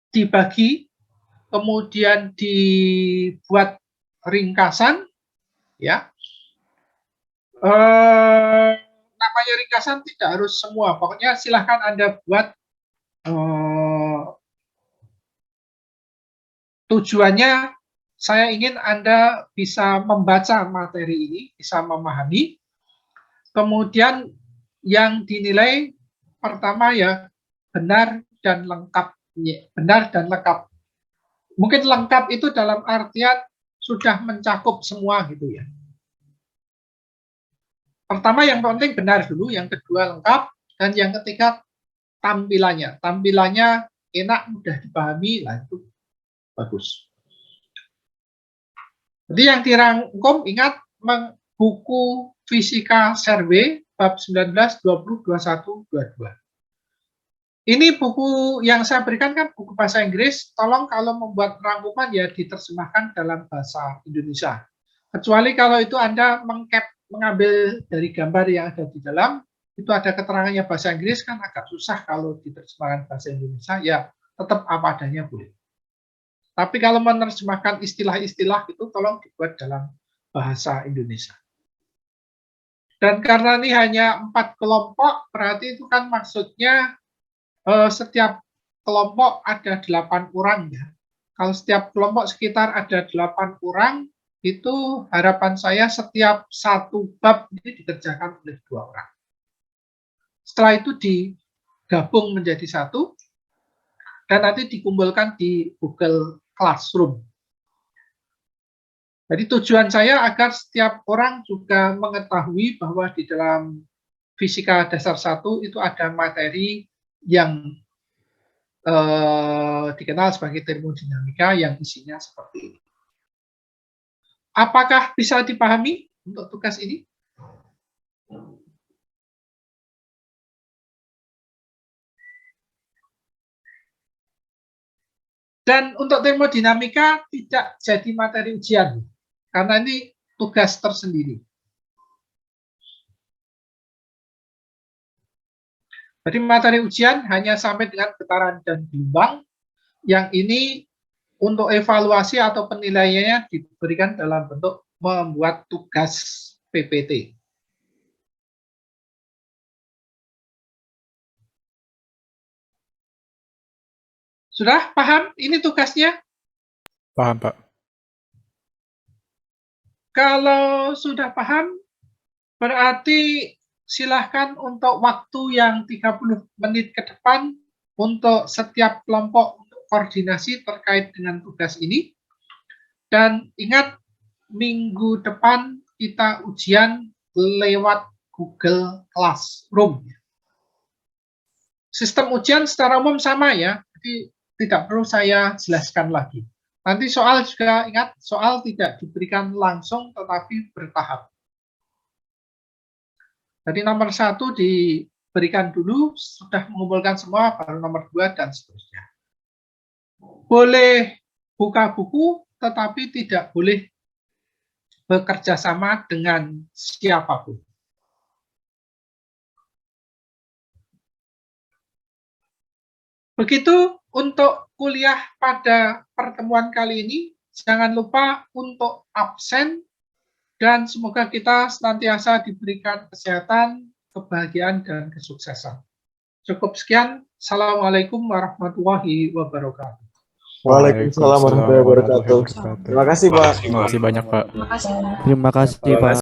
S1: dibagi, kemudian dibuat ringkasan, ya. Namanya ringkasan tidak harus semua, pokoknya silahkan Anda buat. Tujuannya saya ingin Anda bisa membaca materi ini, bisa memahami. Kemudian yang dinilai pertama ya benar dan lengkap. Benar dan lengkap. Mungkin lengkap itu dalam artian sudah mencakup semua gitu ya. Pertama yang penting benar dulu, yang kedua lengkap, dan yang ketiga tampilannya. Tampilannya enak, mudah dipahami, lah itu bagus. Jadi yang dirangkum ingat buku Fisika Survey bab 19, 20, 21, 22. Ini buku yang saya berikan kan buku bahasa Inggris, tolong kalau membuat rangkuman ya diterjemahkan dalam bahasa Indonesia. Kecuali kalau itu Anda mengambil dari gambar yang ada di dalam, itu ada keterangannya bahasa Inggris kan agak susah kalau diterjemahkan bahasa Indonesia, ya tetap apa adanya boleh. Tapi kalau menerjemahkan istilah-istilah itu tolong dibuat dalam bahasa Indonesia. Dan karena ini hanya 4 kelompok, berarti itu kan maksudnya setiap kelompok ada 8 orang ya. Kalau setiap kelompok sekitar ada 8 orang, itu harapan saya setiap satu bab ini dikerjakan oleh 2 orang. Setelah itu digabung menjadi satu, dan nanti dikumpulkan di Google Classroom. Jadi tujuan saya agar setiap orang juga mengetahui bahwa di dalam Fisika Dasar 1 itu ada materi yang dikenal sebagai termodinamika yang isinya seperti ini. Apakah bisa dipahami untuk tugas ini? Dan untuk termodinamika tidak jadi materi ujian, karena ini tugas tersendiri. Jadi materi ujian hanya sampai dengan getaran dan gelombang, yang ini untuk evaluasi atau penilaiannya diberikan dalam bentuk membuat tugas PPT. Sudah paham ini tugasnya?
S2: Paham, Pak.
S1: Kalau sudah paham, berarti silahkan untuk waktu yang 30 menit ke depan untuk setiap kelompok untuk koordinasi terkait dengan tugas ini. Dan ingat, minggu depan kita ujian lewat Google Classroom. Sistem ujian secara umum sama ya, jadi tidak perlu saya jelaskan lagi. Nanti soal juga ingat, soal tidak diberikan langsung tetapi bertahap. Jadi nomor 1 diberikan dulu, sudah mengumpulkan semua, baru nomor 2 dan seterusnya. Boleh buka buku, tetapi tidak boleh bekerja sama dengan siapapun. Begitu untuk kuliah pada pertemuan kali ini. Jangan lupa untuk absen, dan semoga kita senantiasa diberikan kesehatan, kebahagiaan, dan kesuksesan. Cukup sekian. Assalamualaikum warahmatullahi wabarakatuh.
S11: Waalaikumsalam warahmatullahi wabarakatuh. Terima kasih, Pak.
S2: Terima kasih banyak, Pak.
S6: Terima kasih.
S7: Terima kasih, Pak.